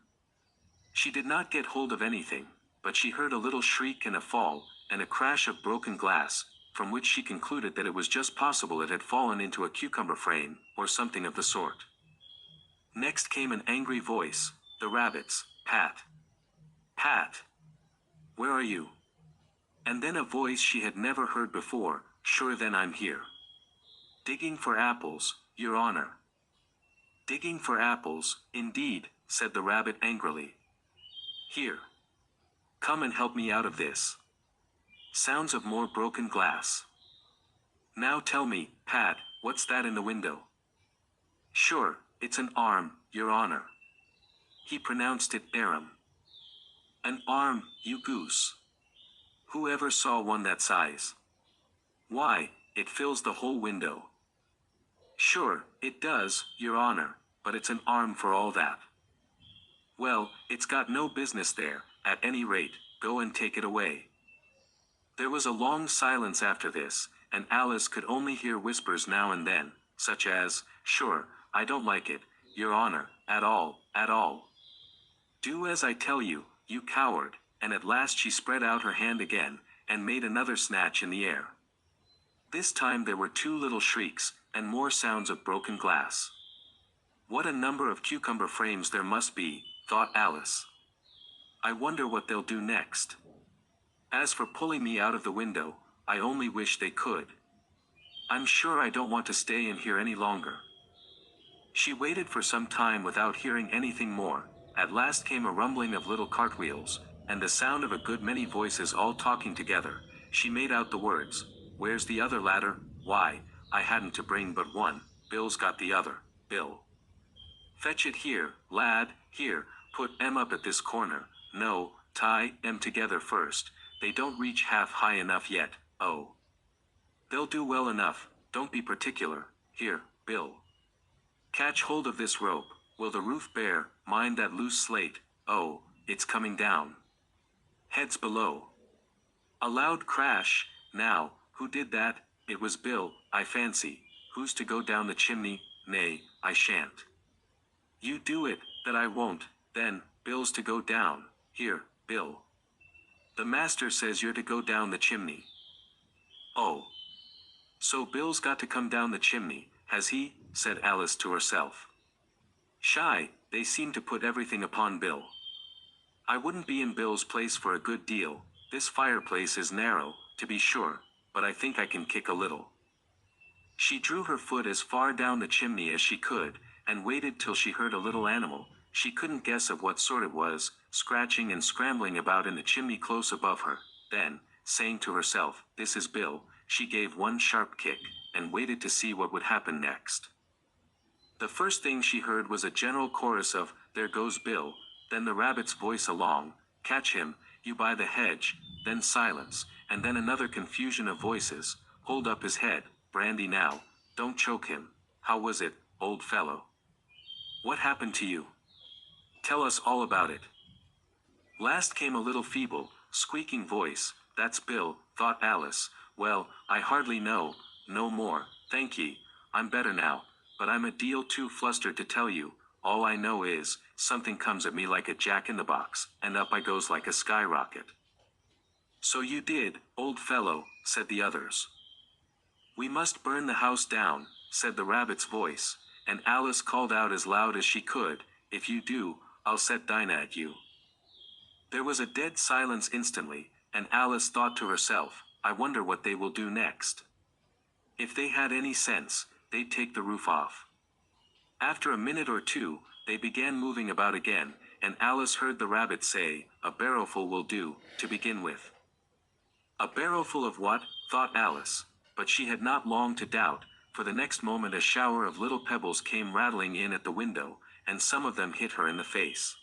She did not get hold of anything, but she heard a little shriek and a fall, and a crash of broken glass, from which she concluded that it was just possible it had fallen into a cucumber frame, or something of the sort. Next came an angry voice, the rabbit's, "Pat! Pat! Where are you?" And then a voice she had never heard before, "Sure then I'm here." "Digging for apples, your honor." "Digging for apples, indeed," said the rabbit angrily. "Here. Come and help me out of this." Sounds of more broken glass. "Now tell me, Pat, what's that in the window?" "Sure, it's an arm, your honor." He pronounced it Aram. An arm, you goose. Who ever saw one that size? Why, it fills the whole window. Sure, it does, Your Honor, but it's an arm for all that. Well, it's got no business there, at any rate, go and take it away. There was a long silence after this, and Alice could only hear whispers now and then, such as, "Sure, I don't like it, Your Honor, at all, at all. Do as I tell you, you coward," and at last she spread out her hand again, and made another snatch in the air. This time there were 2 little shrieks, and more sounds of broken glass. What a number of cucumber frames there must be, thought Alice. I wonder what they'll do next. As for pulling me out of the window, I only wish they could. I'm sure I don't want to stay in here any longer. She waited for some time without hearing anything more. At last came a rumbling of little cartwheels, and the sound of a good many voices all talking together. She made out the words, "Where's the other ladder? Why, I hadn't to bring but one, Bill's got the other, Bill. Fetch it here, lad, here, put 'em up at this corner, no, tie 'em together first, they don't reach half high enough yet, oh. They'll do well enough, don't be particular, here, Bill. Catch hold of this rope, will the roof bear, mind that loose slate, oh, it's coming down. Heads below." A loud crash. Now, who did that? It was Bill, I fancy. Who's to go down the chimney? Nay, I shan't. You do it, that I won't, then, Bill's to go down, here, Bill. The master says you're to go down the chimney. Oh. So Bill's got to come down the chimney, has he? Said Alice to herself. Shy, they seem to put everything upon Bill. I wouldn't be in Bill's place for a good deal. This fireplace is narrow, to be sure, but I think I can kick a little. She drew her foot as far down the chimney as she could, and waited till she heard a little animal, she couldn't guess of what sort it was, scratching and scrambling about in the chimney close above her. Then, saying to herself, "This is Bill," she gave one sharp kick, and waited to see what would happen next. The first thing she heard was a general chorus of, "There goes Bill," then the rabbit's voice along, "Catch him, you by the hedge," then silence, and then another confusion of voices, "Hold up his head, Brandy now, don't choke him, how was it, old fellow? What happened to you? Tell us all about it." Last came a little feeble, squeaking voice, "That's Bill," thought Alice, "well, I hardly know, no more, thank ye, I'm better now, but I'm a deal too flustered to tell you, all I know is, something comes at me like a jack-in-the-box, and up I goes like a skyrocket." "So you did, old fellow," said the others. "We must burn the house down," said the rabbit's voice, and Alice called out as loud as she could, "If you do, I'll set Dinah at you." There was a dead silence instantly, and Alice thought to herself, "I wonder what they will do next. If they had any sense, they'd take the roof off." After a minute or two, they began moving about again, and Alice heard the rabbit say, "A barrowful will do, to begin with." A barrowful of what? Thought Alice, but she had not long to doubt, for the next moment a shower of little pebbles came rattling in at the window, and some of them hit her in the face.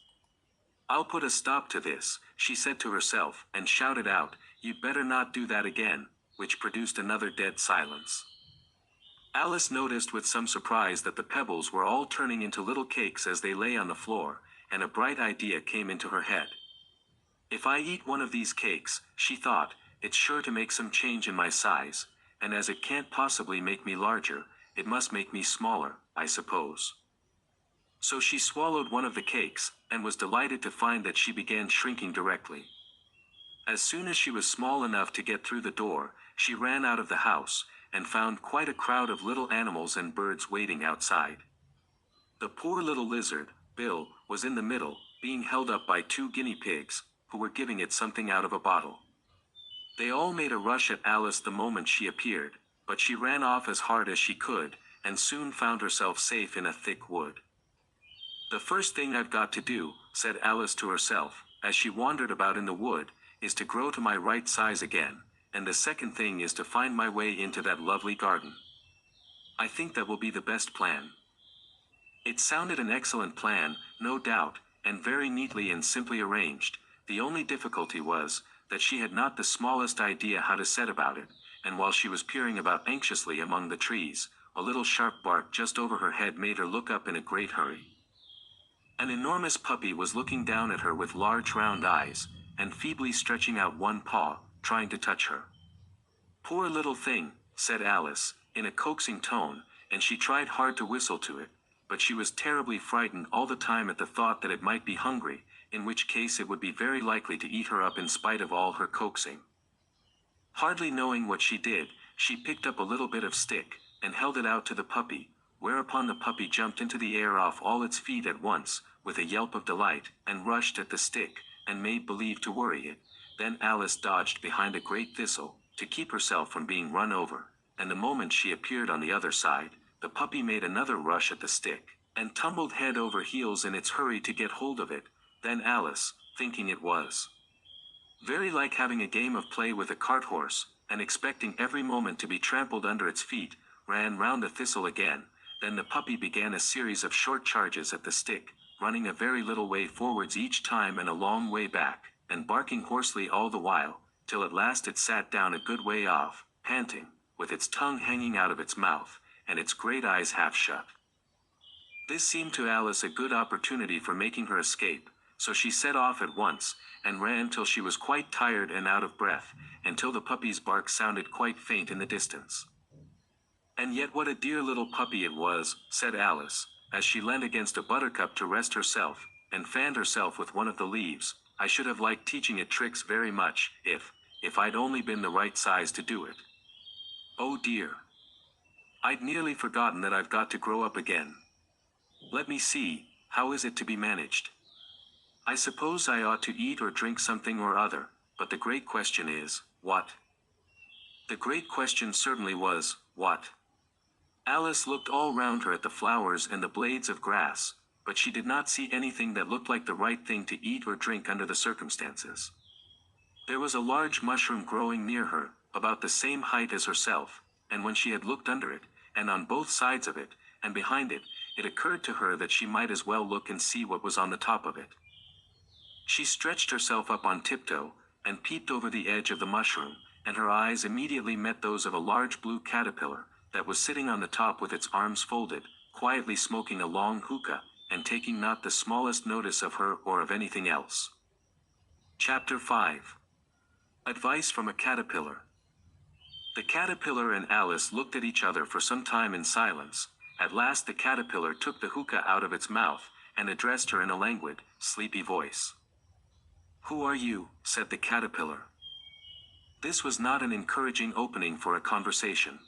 "I'll put a stop to this," she said to herself, and shouted out, "You'd better not do that again," which produced another dead silence. Alice noticed with some surprise that the pebbles were all turning into little cakes as they lay on the floor, and a bright idea came into her head. "If I eat one of these cakes," she thought, "it's sure to make some change in my size, and as it can't possibly make me larger, it must make me smaller, I suppose." So she swallowed one of the cakes, and was delighted to find that she began shrinking directly. As soon as she was small enough to get through the door, she ran out of the house, and found quite a crowd of little animals and birds waiting outside. The poor little lizard, Bill, was in the middle, being held up by 2 guinea pigs, who were giving it something out of a bottle. They all made a rush at Alice the moment she appeared, but she ran off as hard as she could, and soon found herself safe in a thick wood. "The first thing I've got to do," said Alice to herself, as she wandered about in the wood, "is to grow to my right size again, and the second thing is to find my way into that lovely garden. I think that will be the best plan." It sounded an excellent plan, no doubt, and very neatly and simply arranged. The only difficulty was, that she had not the smallest idea how to set about it, and while she was peering about anxiously among the trees, a little sharp bark just over her head made her look up in a great hurry. An enormous puppy was looking down at her with large round eyes, and feebly stretching out one paw, trying to touch her. "Poor little thing," said Alice, in a coaxing tone, and she tried hard to whistle to it, but she was terribly frightened all the time at the thought that it might be hungry, in which case it would be very likely to eat her up in spite of all her coaxing. Hardly knowing what she did, she picked up a little bit of stick, and held it out to the puppy, whereupon the puppy jumped into the air off all its feet at once, with a yelp of delight, and rushed at the stick, and made believe to worry it. Then Alice dodged behind a great thistle, to keep herself from being run over, and the moment she appeared on the other side, the puppy made another rush at the stick, and tumbled head over heels in its hurry to get hold of it. Then Alice, thinking it was very like having a game of play with a cart horse, and expecting every moment to be trampled under its feet, ran round the thistle again. Then the puppy began a series of short charges at the stick, running a very little way forwards each time and a long way back, and barking hoarsely all the while, till at last it sat down a good way off, panting, with its tongue hanging out of its mouth, and its great eyes half shut. This seemed to Alice a good opportunity for making her escape, so she set off at once, and ran till she was quite tired and out of breath, until the puppy's bark sounded quite faint in the distance. "And yet what a dear little puppy it was," said Alice, as she leant against a buttercup to rest herself, and fanned herself with one of the leaves. "I should have liked teaching it tricks very much, if I'd only been the right size to do it. Oh dear! I'd nearly forgotten that I've got to grow up again. Let me see, how is it to be managed? I suppose I ought to eat or drink something or other, but the great question is, what?" The great question certainly was, what? Alice looked all round her at the flowers and the blades of grass, but she did not see anything that looked like the right thing to eat or drink under the circumstances. There was a large mushroom growing near her, about the same height as herself, and when she had looked under it, and on both sides of it, and behind it, it occurred to her that she might as well look and see what was on the top of it. She stretched herself up on tiptoe, and peeped over the edge of the mushroom, and her eyes immediately met those of a large blue caterpillar, that was sitting on the top with its arms folded, quietly smoking a long hookah, and taking not the smallest notice of her or of anything else. Chapter 5. Advice from a Caterpillar. The caterpillar and Alice looked at each other for some time in silence. At last the caterpillar took the hookah out of its mouth, and addressed her in a languid, sleepy voice. "Who are you?" said the caterpillar. This was not an encouraging opening for a conversation.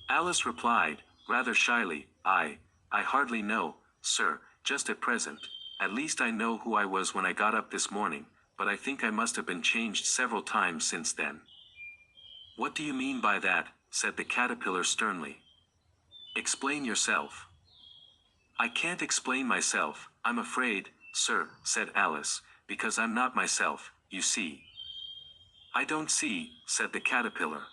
Alice replied, rather shyly, I hardly know, sir, just at present. At least I know who I was when I got up this morning, but I think I must have been changed several times since then." "What do you mean by that?" said the caterpillar sternly. "Explain yourself." "I can't explain myself, I'm afraid, sir," said Alice, "because I'm not myself, you see." "I don't see," said the caterpillar.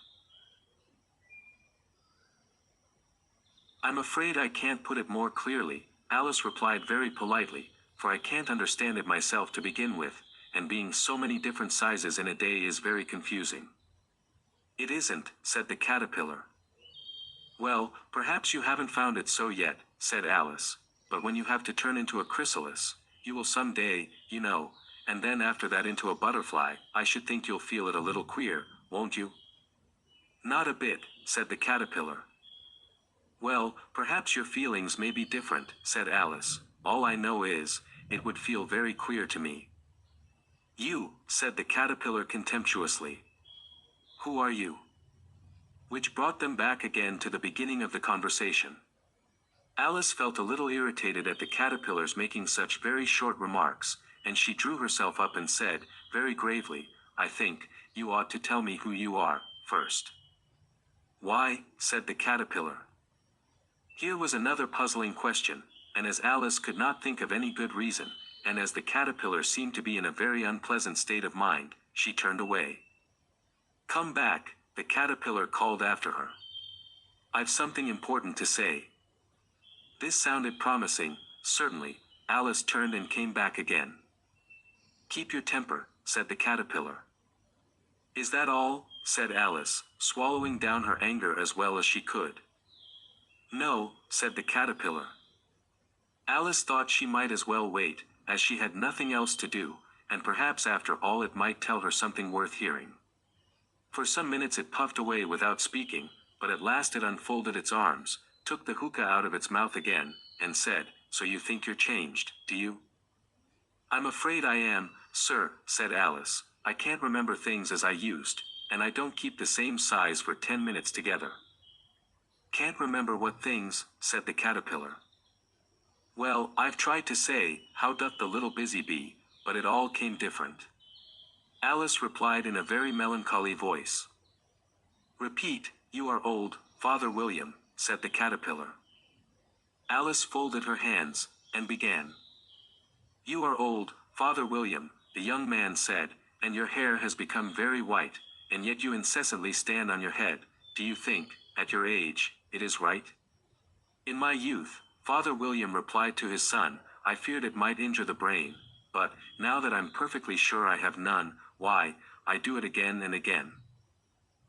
"I'm afraid I can't put it more clearly," Alice replied very politely, "for I can't understand it myself to begin with, and being so many different sizes in a day is very confusing." "It isn't," said the caterpillar. "Well, perhaps you haven't found it so yet," said Alice, "but when you have to turn into a chrysalis, you will some day, you know, and then after that into a butterfly, I should think you'll feel it a little queer, won't you?" "Not a bit," said the caterpillar. "Well, perhaps your feelings may be different," said Alice. "All I know is, it would feel very queer to me." "You," said the caterpillar contemptuously. "Who are you?" Which brought them back again to the beginning of the conversation. Alice felt a little irritated at the caterpillar's making such very short remarks, and she drew herself up and said, very gravely, "I think, you ought to tell me who you are, first." "Why?" said the caterpillar. Here was another puzzling question, and as Alice could not think of any good reason, and as the caterpillar seemed to be in a very unpleasant state of mind, she turned away. "Come back," the caterpillar called after her. "I've something important to say." This sounded promising, certainly. Alice turned and came back again. "Keep your temper," said the caterpillar. "Is that all?" said Alice, swallowing down her anger as well as she could. "No," said the caterpillar. Alice thought she might as well wait, as she had nothing else to do, and perhaps after all it might tell her something worth hearing. For some minutes it puffed away without speaking, but at last it unfolded its arms, took the hookah out of its mouth again, and said, "So you think you're changed, do you?" "I'm afraid I am, sir," said Alice. "I can't remember things as I used, and I don't keep the same size for 10 minutes together." "Can't remember what things?" said the caterpillar. "Well, I've tried to say, how doth the little busy bee, but it all came different." Alice replied in a very melancholy voice. "Repeat, you are old, Father William," said the caterpillar. Alice folded her hands, and began. "You are old, Father William," the young man said, "and your hair has become very white, and yet you incessantly stand on your head. Do you think, at your age, it is right?" "In my youth," Father William replied to his son, "I feared it might injure the brain, but, now that I'm perfectly sure I have none, why, I do it again and again."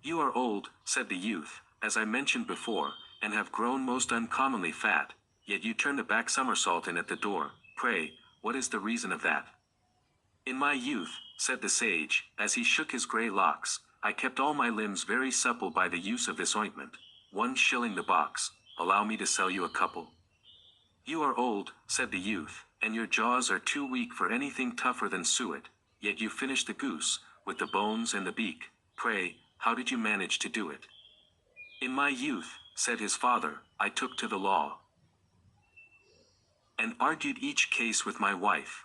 "You are old," said the youth, "as I mentioned before, and have grown most uncommonly fat, yet you turned a back somersault in at the door. Pray, what is the reason of that?" "In my youth," said the sage, as he shook his grey locks, "I kept all my limbs very supple by the use of this ointment. 1 shilling the box. Allow me to sell you a couple." "You are old," said the youth, "and your jaws are too weak for anything tougher than suet, yet you finished the goose, with the bones and the beak. Pray, how did you manage to do it?" "In my youth," said his father, "I took to the law, and argued each case with my wife.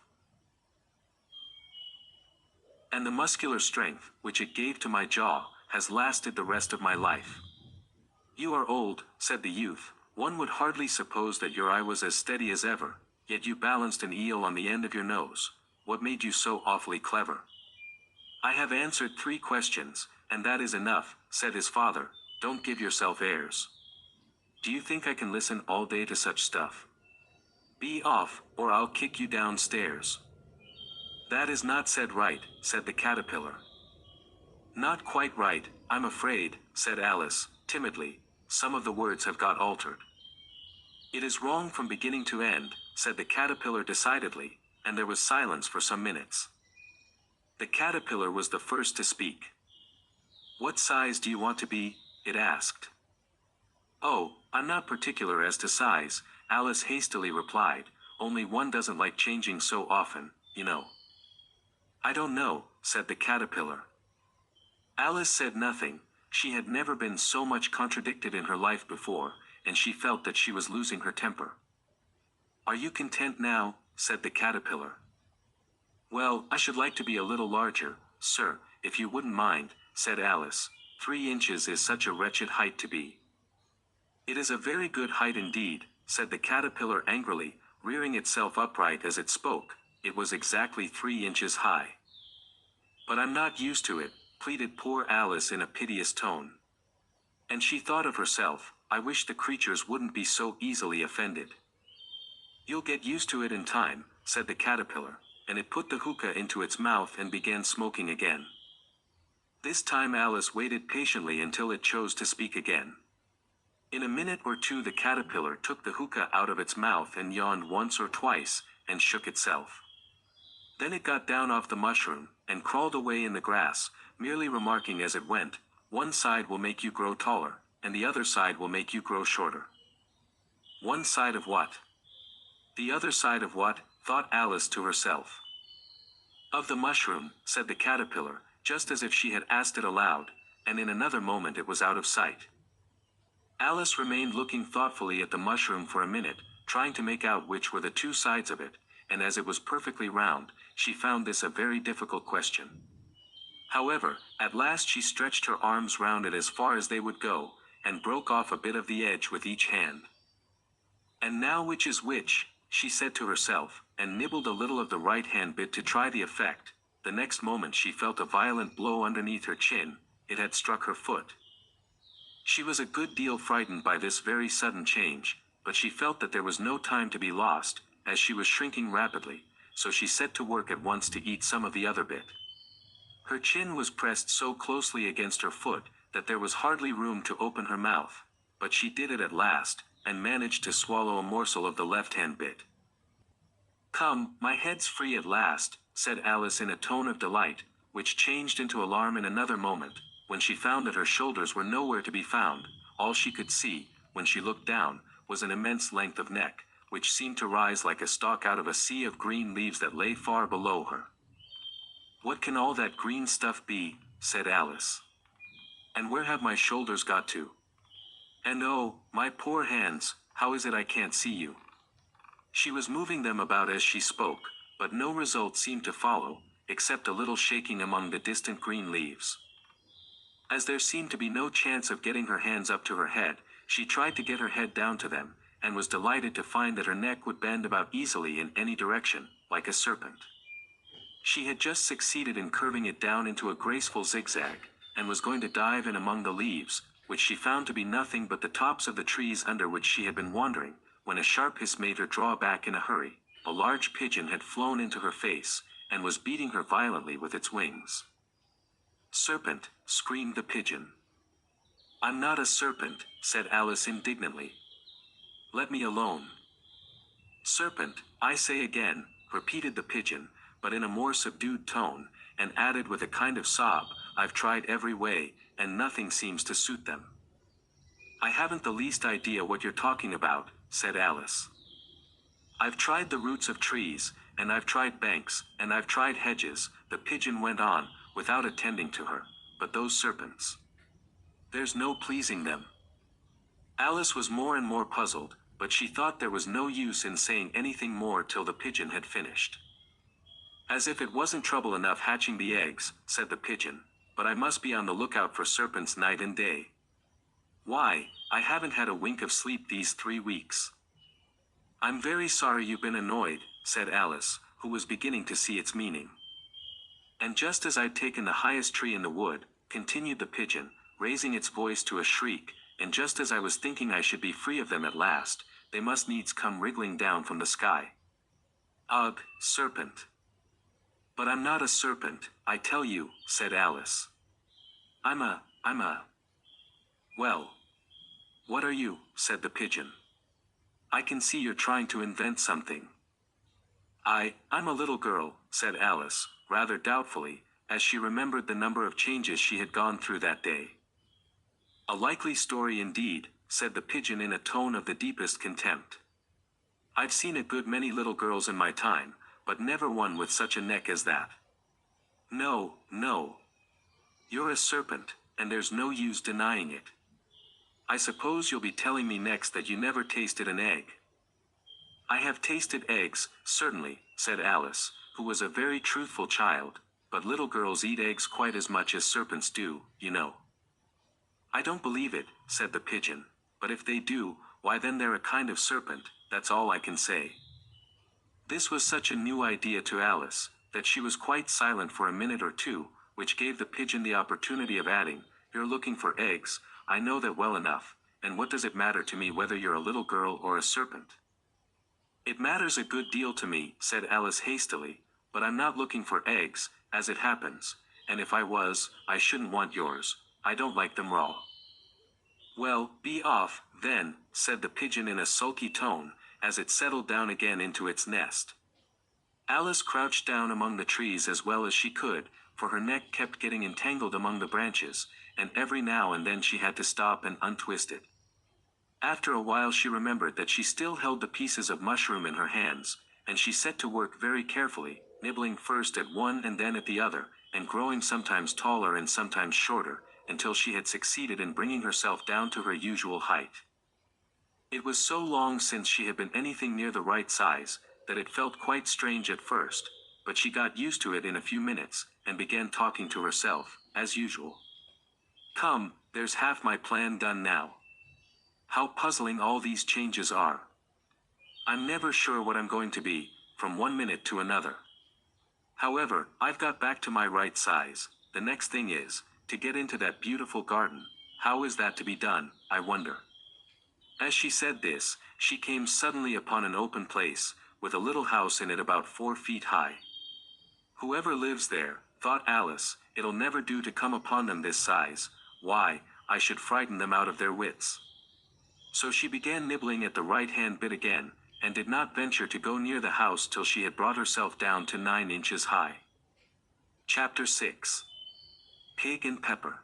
And the muscular strength, which it gave to my jaw, has lasted the rest of my life." "You are old," said the youth, "one would hardly suppose that your eye was as steady as ever, yet you balanced an eel on the end of your nose. What made you so awfully clever?" "I have answered 3 questions, and that is enough," said his father. "Don't give yourself airs. Do you think I can listen all day to such stuff? Be off, or I'll kick you downstairs." "That is not said right," said the caterpillar. "Not quite right, I'm afraid," said Alice, timidly. "Some of the words have got altered." "It is wrong from beginning to end," said the caterpillar decidedly, and there was silence for some minutes. The caterpillar was the first to speak. "What size do you want to be?" it asked. "Oh, I'm not particular as to size," Alice hastily replied, "only one doesn't like changing so often, you know." "I don't know," said the caterpillar. Alice said nothing. She had never been so much contradicted in her life before, and she felt that she was losing her temper. "Are you content now?" said the caterpillar. "Well, I should like to be a little larger, sir, if you wouldn't mind," said Alice. 3 inches is such a wretched height to be." "It is a very good height indeed," said the caterpillar angrily, rearing itself upright as it spoke. It was exactly 3 inches high. "But I'm not used to it," pleaded poor Alice in a piteous tone. And she thought of herself, "I wish the creatures wouldn't be so easily offended." "You'll get used to it in time," said the caterpillar, and it put the hookah into its mouth and began smoking again. This time Alice waited patiently until it chose to speak again. In a minute or two the caterpillar took the hookah out of its mouth and yawned once or twice, and shook itself. Then it got down off the mushroom, and crawled away in the grass, merely remarking as it went, "One side will make you grow taller, and the other side will make you grow shorter." "One side of what? The other side of what?" thought Alice to herself. "Of the mushroom," said the caterpillar, just as if she had asked it aloud, and in another moment it was out of sight. Alice remained looking thoughtfully at the mushroom for a minute, trying to make out which were the 2 sides of it, and as it was perfectly round, she found this a very difficult question. However, at last she stretched her arms round it as far as they would go, and broke off a bit of the edge with each hand. "And now which is which?" she said to herself, and nibbled a little of the right hand bit to try the effect. The next moment she felt a violent blow underneath her chin. It had struck her foot. She was a good deal frightened by this very sudden change, but she felt that there was no time to be lost, as she was shrinking rapidly, so she set to work at once to eat some of the other bit. Her chin was pressed so closely against her foot that there was hardly room to open her mouth, but she did it at last, and managed to swallow a morsel of the left-hand bit. "Come, my head's free at last," said Alice in a tone of delight, which changed into alarm in another moment, when she found that her shoulders were nowhere to be found. All she could see, when she looked down, was an immense length of neck, which seemed to rise like a stalk out of a sea of green leaves that lay far below her. "What can all that green stuff be?" said Alice. "And where have my shoulders got to? And oh, my poor hands, how is it I can't see you?" She was moving them about as she spoke, but no result seemed to follow, except a little shaking among the distant green leaves. As there seemed to be no chance of getting her hands up to her head, she tried to get her head down to them, and was delighted to find that her neck would bend about easily in any direction, like a serpent. She had just succeeded in curving it down into a graceful zigzag, and was going to dive in among the leaves, which she found to be nothing but the tops of the trees under which she had been wandering, when a sharp hiss made her draw back in a hurry. A large pigeon had flown into her face, and was beating her violently with its wings. "Serpent!" screamed the pigeon. "I'm not a serpent," said Alice indignantly. "Let me alone." "Serpent, I say again," repeated the pigeon, but in a more subdued tone, and added with a kind of sob, "I've tried every way, and nothing seems to suit them." "I haven't the least idea what you're talking about," said Alice. "I've tried the roots of trees, and I've tried banks, and I've tried hedges," the pigeon went on, without attending to her, "but those serpents, there's no pleasing them." Alice was more and more puzzled, but she thought there was no use in saying anything more till the pigeon had finished. "As if it wasn't trouble enough hatching the eggs," said the pigeon, "but I must be on the lookout for serpents night and day. Why, I haven't had a wink of sleep these 3 weeks." "I'm very sorry you've been annoyed," said Alice, who was beginning to see its meaning. "And just as I'd taken the highest tree in the wood," continued the pigeon, raising its voice to a shriek, "and just as I was thinking I should be free of them at last, they must needs come wriggling down from the sky. Ugh, serpent!" "But I'm not a serpent, I tell you," said Alice. I'm a... "Well, what are you?" said the pigeon. "I can see you're trying to invent something." I'm a little girl," said Alice, rather doubtfully, as she remembered the number of changes she had gone through that day. "A likely story indeed," said the pigeon in a tone of the deepest contempt. "I've seen a good many little girls in my time, but never one with such a neck as that. No, no. You're a serpent, and there's no use denying it. I suppose you'll be telling me next that you never tasted an egg." "I have tasted eggs, certainly," said Alice, who was a very truthful child, "but little girls eat eggs quite as much as serpents do, you know." "I don't believe it," said the pigeon, "but if they do, why then they're a kind of serpent, that's all I can say." This was such a new idea to Alice, that she was quite silent for a minute or two, which gave the pigeon the opportunity of adding, "You're looking for eggs, I know that well enough, and what does it matter to me whether you're a little girl or a serpent?" "It matters a good deal to me," said Alice hastily, "but I'm not looking for eggs, as it happens, and if I was, I shouldn't want yours. I don't like them raw." "Well, be off, then," said the pigeon in a sulky tone, as it settled down again into its nest. Alice crouched down among the trees as well as she could, for her neck kept getting entangled among the branches, and every now and then she had to stop and untwist it. After a while she remembered that she still held the pieces of mushroom in her hands, and she set to work very carefully, nibbling first at one and then at the other, and growing sometimes taller and sometimes shorter, until she had succeeded in bringing herself down to her usual height. It was so long since she had been anything near the right size, that it felt quite strange at first, but she got used to it in a few minutes, and began talking to herself, as usual. "Come, there's half my plan done now. How puzzling all these changes are. I'm never sure what I'm going to be, from one minute to another. However, I've got back to my right size. The next thing is, to get into that beautiful garden. How is that to be done, I wonder?" As she said this, she came suddenly upon an open place, with a little house in it about 4 feet high. Whoever lives there, thought Alice, it'll never do to come upon them this size. Why, I should frighten them out of their wits. So she began nibbling at the right-hand bit again, and did not venture to go near the house till she had brought herself down to 9 inches high. Chapter 6. Pig and Pepper.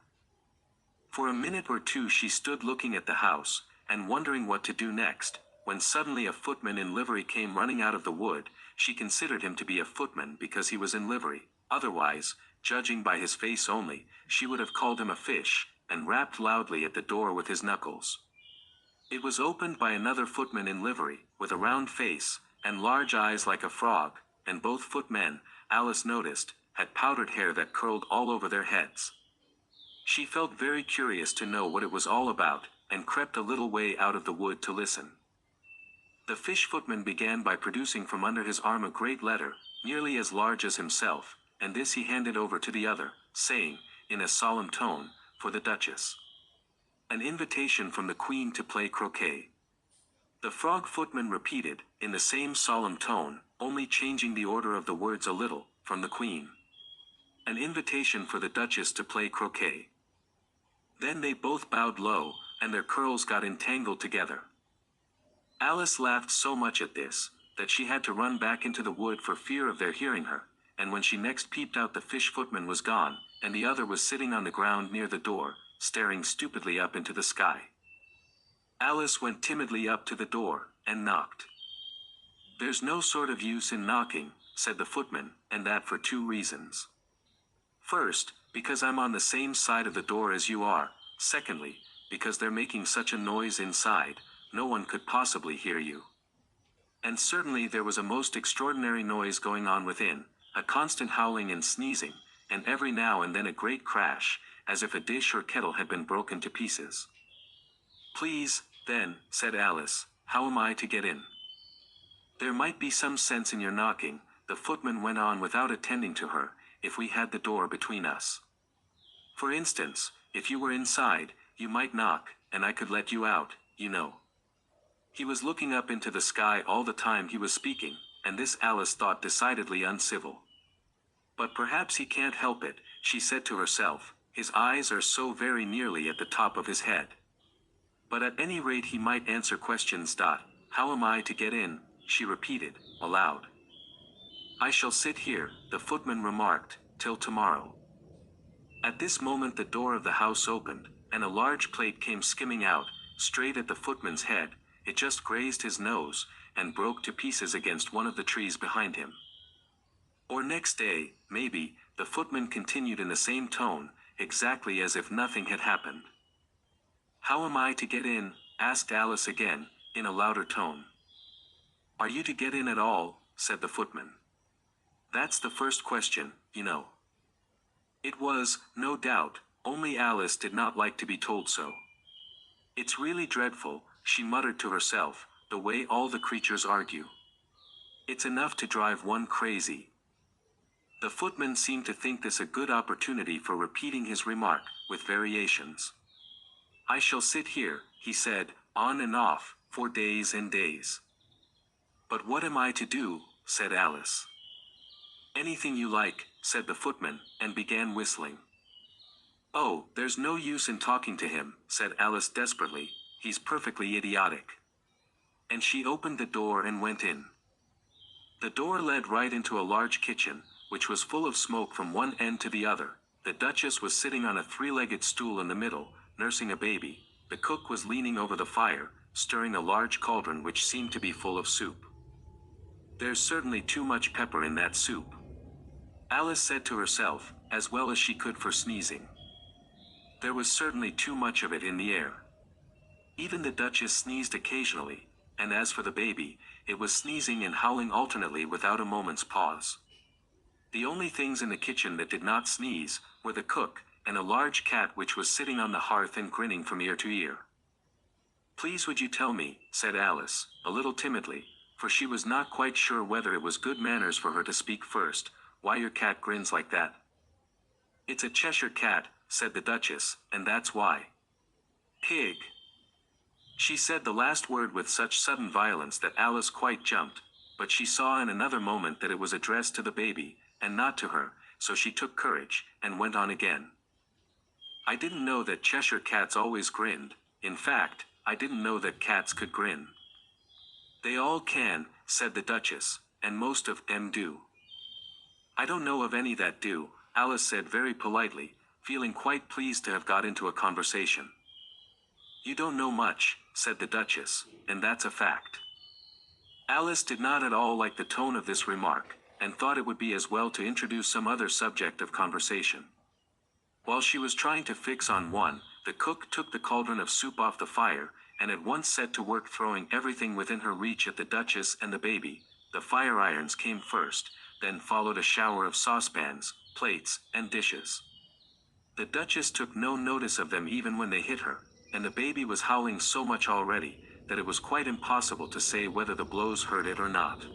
For a minute or two she stood looking at the house, and wondering what to do next, when suddenly a footman in livery came running out of the wood. She considered him to be a footman because he was in livery, otherwise, judging by his face only, she would have called him a fish, and rapped loudly at the door with his knuckles. It was opened by another footman in livery, with a round face, and large eyes like a frog, and both footmen, Alice noticed, had powdered hair that curled all over their heads. She felt very curious to know what it was all about, and crept a little way out of the wood to listen. The fish footman began by producing from under his arm a great letter, nearly as large as himself, and this he handed over to the other, saying, in a solemn tone, for the Duchess. An invitation from the Queen to play croquet. The frog footman repeated, in the same solemn tone, only changing the order of the words a little, from the Queen. An invitation for the Duchess to play croquet. Then they both bowed low, and their curls got entangled together. Alice laughed so much at this, that she had to run back into the wood for fear of their hearing her, and when she next peeped out the fish footman was gone, and the other was sitting on the ground near the door, staring stupidly up into the sky. Alice went timidly up to the door, and knocked. "There's no sort of use in knocking," said the footman, "and that for 2 reasons. First, because I'm on the same side of the door as you are. Secondly, because they're making such a noise inside, no one could possibly hear you." And certainly there was a most extraordinary noise going on within, a constant howling and sneezing, and every now and then a great crash, as if a dish or kettle had been broken to pieces. "Please, then," said Alice, "how am I to get in?" "There might be some sense in your knocking," the footman went on without attending to her, "if we had the door between us. For instance, if you were inside, you might knock, and I could let you out, you know." He was looking up into the sky all the time he was speaking, and this Alice thought decidedly uncivil. "But perhaps he can't help it," she said to herself, "his eyes are so very nearly at the top of his head. But at any rate he might answer questions. How am I to get in?" she repeated, aloud. "I shall sit here," the footman remarked, "till tomorrow." At this moment the door of the house opened, and a large plate came skimming out, straight at the footman's head. It just grazed his nose, and broke to pieces against one of the trees behind him. "Or next day, maybe," the footman continued in the same tone, exactly as if nothing had happened. "How am I to get in?" asked Alice again, in a louder tone. "Are you to get in at all?" said the footman. "That's the first question, you know." It was, no doubt, only Alice did not like to be told so. "It's really dreadful," she muttered to herself, "the way all the creatures argue. It's enough to drive one crazy." The footman seemed to think this a good opportunity for repeating his remark, with variations. "I shall sit here," he said, "on and off, for days and days." "But what am I to do?" said Alice. "Anything you like," said the footman, and began whistling. "Oh, there's no use in talking to him," said Alice desperately, "he's perfectly idiotic." And she opened the door and went in. The door led right into a large kitchen, which was full of smoke from one end to the other. The Duchess was sitting on a 3-legged stool in the middle, nursing a baby. The cook was leaning over the fire, stirring a large cauldron which seemed to be full of soup. "There's certainly too much pepper in that soup," Alice said to herself, as well as she could for sneezing. There was certainly too much of it in the air. Even the Duchess sneezed occasionally, and as for the baby, it was sneezing and howling alternately without a moment's pause. The only things in the kitchen that did not sneeze were the cook, and a large cat which was sitting on the hearth and grinning from ear to ear. "Please would you tell me," said Alice, a little timidly, for she was not quite sure whether it was good manners for her to speak first, "why your cat grins like that?" "It's a Cheshire cat," said the Duchess, "and that's why." "Pig." She said the last word with such sudden violence that Alice quite jumped. but she saw in another moment that it was addressed to the baby, and not to her, so she took courage, and went on again. I didn't know that Cheshire cats always grinned. In fact, I didn't know that cats could grin. They all can, said the Duchess, and most of them do. I don't know of any that do, Alice said very politely, feeling quite pleased to have got into a conversation. You don't know much, said the Duchess, and that's a fact. Alice did not at all like the tone of this remark, and thought it would be as well to introduce some other subject of conversation. While she was trying to fix on one, the cook took the cauldron of soup off the fire, and at once set to work throwing everything within her reach at the Duchess and the baby. The fire irons came first, then followed a shower of saucepans, plates, and dishes. The Duchess took no notice of them even when they hit her, and the baby was howling so much already, that it was quite impossible to say whether the blows hurt it or not.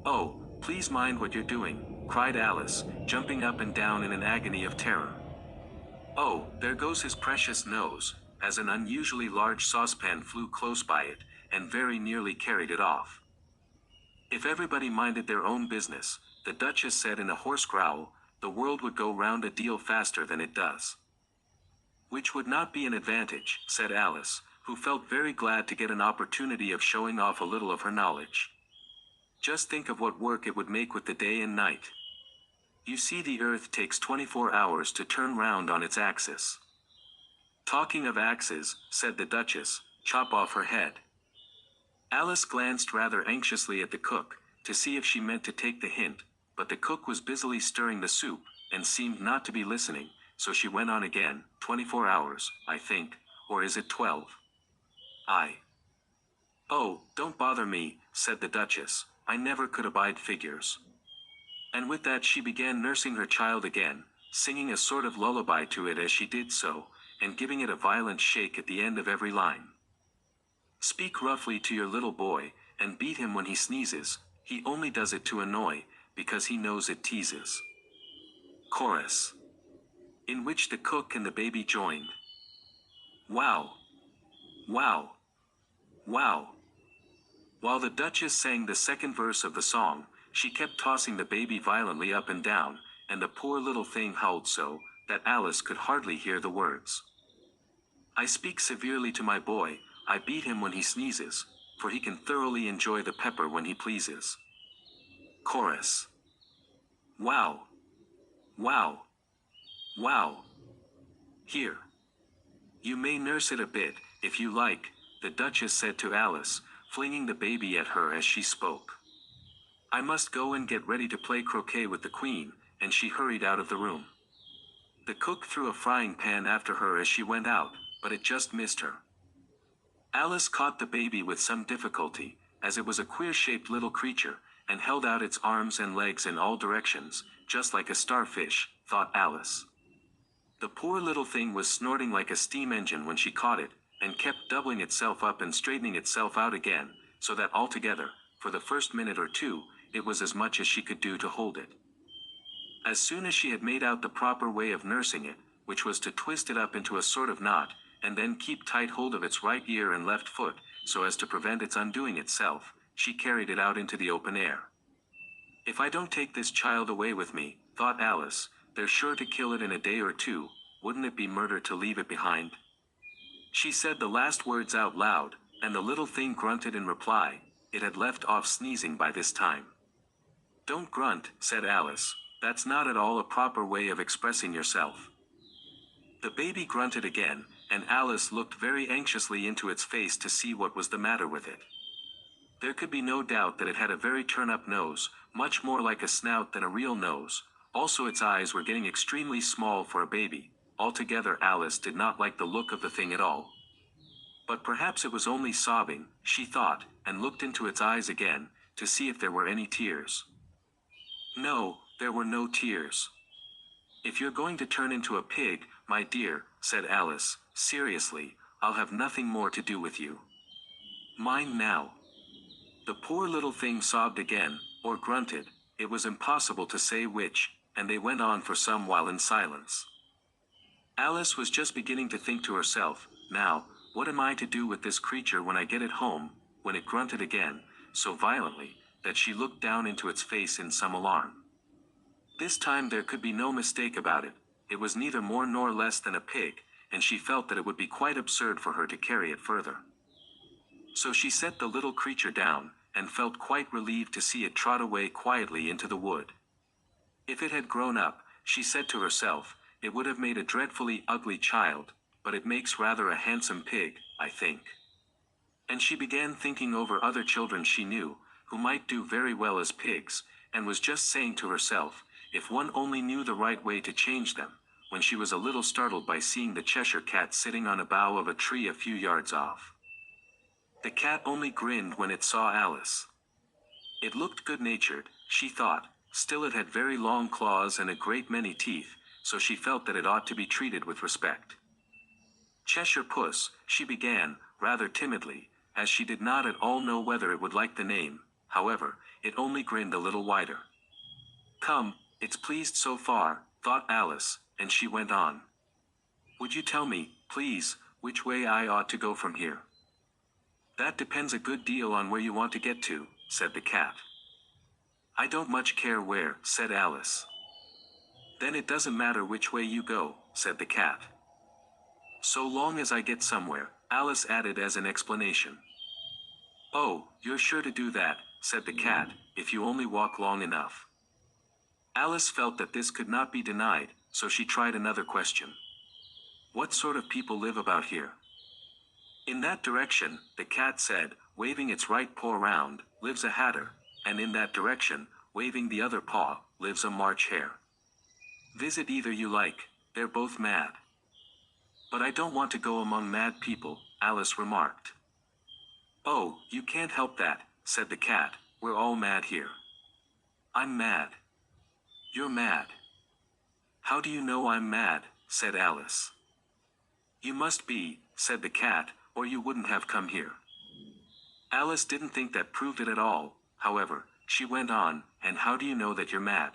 Oh, please mind what you're doing, cried Alice, jumping up and down in an agony of terror. Oh, there goes his precious nose, as an unusually large saucepan flew close by it, and very nearly carried it off. If everybody minded their own business, the Duchess said in a hoarse growl, the world would go round a deal faster than it does. Which would not be an advantage, said Alice, who felt very glad to get an opportunity of showing off a little of her knowledge. Just think of what work it would make with the day and night. You see, the earth takes 24 hours to turn round on its axis. Talking of axes, said the Duchess, chop off her head. Alice glanced rather anxiously at the cook, to see if she meant to take the hint, but the cook was busily stirring the soup, and seemed not to be listening, so she went on again, 24 hours, I think, or is it 12? Oh, don't bother me, said the Duchess, I never could abide figures. And with that she began nursing her child again, singing a sort of lullaby to it as she did so, and giving it a violent shake at the end of every line. Speak roughly to your little boy, and beat him when he sneezes, he only does it to annoy, because he knows it teases. Chorus. In which the cook and the baby joined. Wow! Wow! Wow! While the Duchess sang the second verse of the song, she kept tossing the baby violently up and down, and the poor little thing howled so, that Alice could hardly hear the words. I speak severely to my boy, I beat him when he sneezes, for he can thoroughly enjoy the pepper when he pleases. Chorus. Wow! Wow! Wow! Here. You may nurse it a bit, if you like, the Duchess said to Alice, flinging the baby at her as she spoke. I must go and get ready to play croquet with the Queen, and she hurried out of the room. The cook threw a frying pan after her as she went out, but it just missed her. Alice caught the baby with some difficulty, as it was a queer-shaped little creature, and held out its arms and legs in all directions, just like a starfish, thought Alice. The poor little thing was snorting like a steam engine when she caught it, and kept doubling itself up and straightening itself out again, so that altogether, for the first minute or two, it was as much as she could do to hold it. As soon as she had made out the proper way of nursing it, which was to twist it up into a sort of knot, and then keep tight hold of its right ear and left foot, so as to prevent its undoing itself, she carried it out into the open air. If I don't take this child away with me, thought Alice, they're sure to kill it in a day or two, wouldn't it be murder to leave it behind? She said the last words out loud, and the little thing grunted in reply. It had left off sneezing by this time. Don't grunt, said Alice, that's not at all a proper way of expressing yourself. The baby grunted again, and Alice looked very anxiously into its face to see what was the matter with it. There could be no doubt that it had a very turn-up nose, much more like a snout than a real nose. Also its eyes were getting extremely small for a baby. Altogether Alice did not like the look of the thing at all. But perhaps it was only sobbing, she thought, and looked into its eyes again, to see if there were any tears. No, there were no tears. If you're going to turn into a pig, my dear, said Alice, seriously, I'll have nothing more to do with you. Mind now. The poor little thing sobbed again, or grunted, it was impossible to say which, and they went on for some while in silence. Alice was just beginning to think to herself, now, what am I to do with this creature when I get it home, when it grunted again, so violently, that she looked down into its face in some alarm. This time there could be no mistake about it. It was neither more nor less than a pig, and she felt that it would be quite absurd for her to carry it further. So she set the little creature down, and felt quite relieved to see it trot away quietly into the wood. If it had grown up, she said to herself, it would have made a dreadfully ugly child, but it makes rather a handsome pig, I think. And she began thinking over other children she knew, who might do very well as pigs, and was just saying to herself, if one only knew the right way to change them, when she was a little startled by seeing the Cheshire Cat sitting on a bough of a tree a few yards off. The cat only grinned when it saw Alice. It looked good-natured, she thought, still it had very long claws and a great many teeth, so she felt that it ought to be treated with respect. Cheshire Puss, she began, rather timidly, as she did not at all know whether it would like the name. However, it only grinned a little wider. Come, it's pleased so far, thought Alice, and she went on. Would you tell me, please, which way I ought to go from here? That depends a good deal on where you want to get to, said the cat. I don't much care where, said Alice. Then it doesn't matter which way you go, said the cat. So long as I get somewhere, Alice added as an explanation. Oh, you're sure to do that, said the cat, if you only walk long enough. Alice felt that this could not be denied, so she tried another question. What sort of people live about here? In that direction, the cat said, waving its right paw round, lives a hatter, and in that direction, waving the other paw, lives a March hare. Visit either you like, they're both mad. But I don't want to go among mad people, Alice remarked. Oh, you can't help that, said the cat, we're all mad here. I'm mad. You're mad. How do you know I'm mad, said Alice. You must be, said the cat, or you wouldn't have come here. Alice didn't think that proved it at all, however, she went on, and how do you know that you're mad?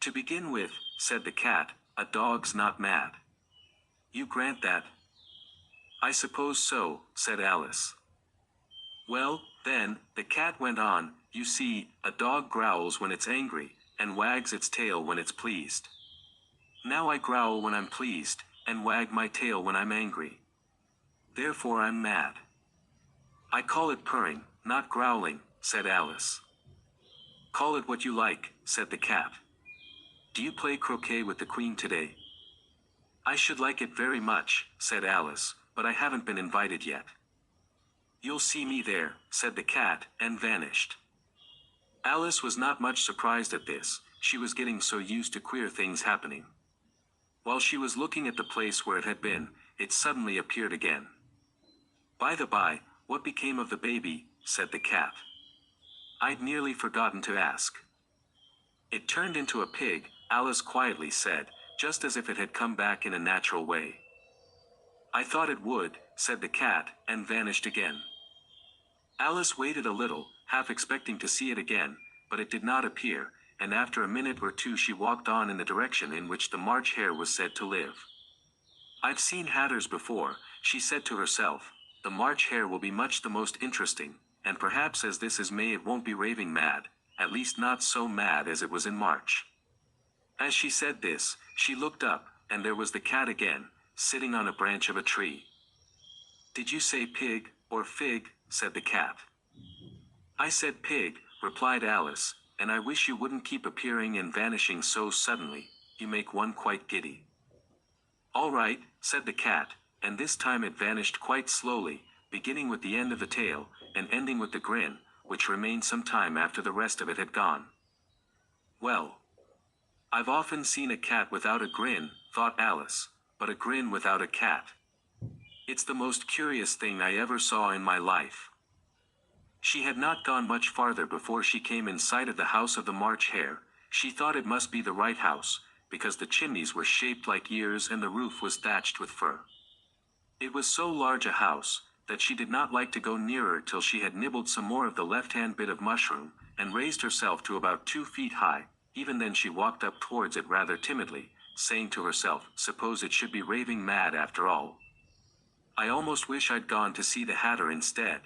To begin with, said the cat, a dog's not mad. You grant that? I suppose so, said Alice. Well, then, the cat went on, you see, a dog growls when it's angry, and wags its tail when it's pleased. Now I growl when I'm pleased, and wag my tail when I'm angry. Therefore I'm mad. I call it purring, not growling, said Alice. Call it what you like, said the cat. Do you play croquet with the Queen today? I should like it very much, said Alice, but I haven't been invited yet. You'll see me there, said the cat, and vanished. Alice was not much surprised at this, she was getting so used to queer things happening. While she was looking at the place where it had been, it suddenly appeared again. By the by, what became of the baby, said the cat. I'd nearly forgotten to ask. It turned into a pig, Alice quietly said, just as if it had come back in a natural way. I thought it would, said the cat, and vanished again. Alice waited a little, half expecting to see it again, but it did not appear, and after a minute or two she walked on in the direction in which the March hare was said to live. I've seen hatters before, she said to herself, the March hare will be much the most interesting, and perhaps as this is May it won't be raving mad, at least not so mad as it was in March. As she said this, she looked up, and there was the cat again, sitting on a branch of a tree. Did you say pig, or fig, said the cat. I said pig, replied Alice, and I wish you wouldn't keep appearing and vanishing so suddenly, you make one quite giddy. All right, said the cat, and this time it vanished quite slowly, beginning with the end of the tail, and ending with the grin, which remained some time after the rest of it had gone. Well, I've often seen a cat without a grin, thought Alice, but a grin without a cat. It's the most curious thing I ever saw in my life. She had not gone much farther before she came in sight of the house of the March hare. She thought it must be the right house, because the chimneys were shaped like ears and the roof was thatched with fur. It was so large a house, that she did not like to go nearer till she had nibbled some more of the left-hand bit of mushroom, and raised herself to about 2 feet high. Even then she walked up towards it rather timidly, saying to herself, suppose it should be raving mad after all. I almost wish I'd gone to see the hatter instead.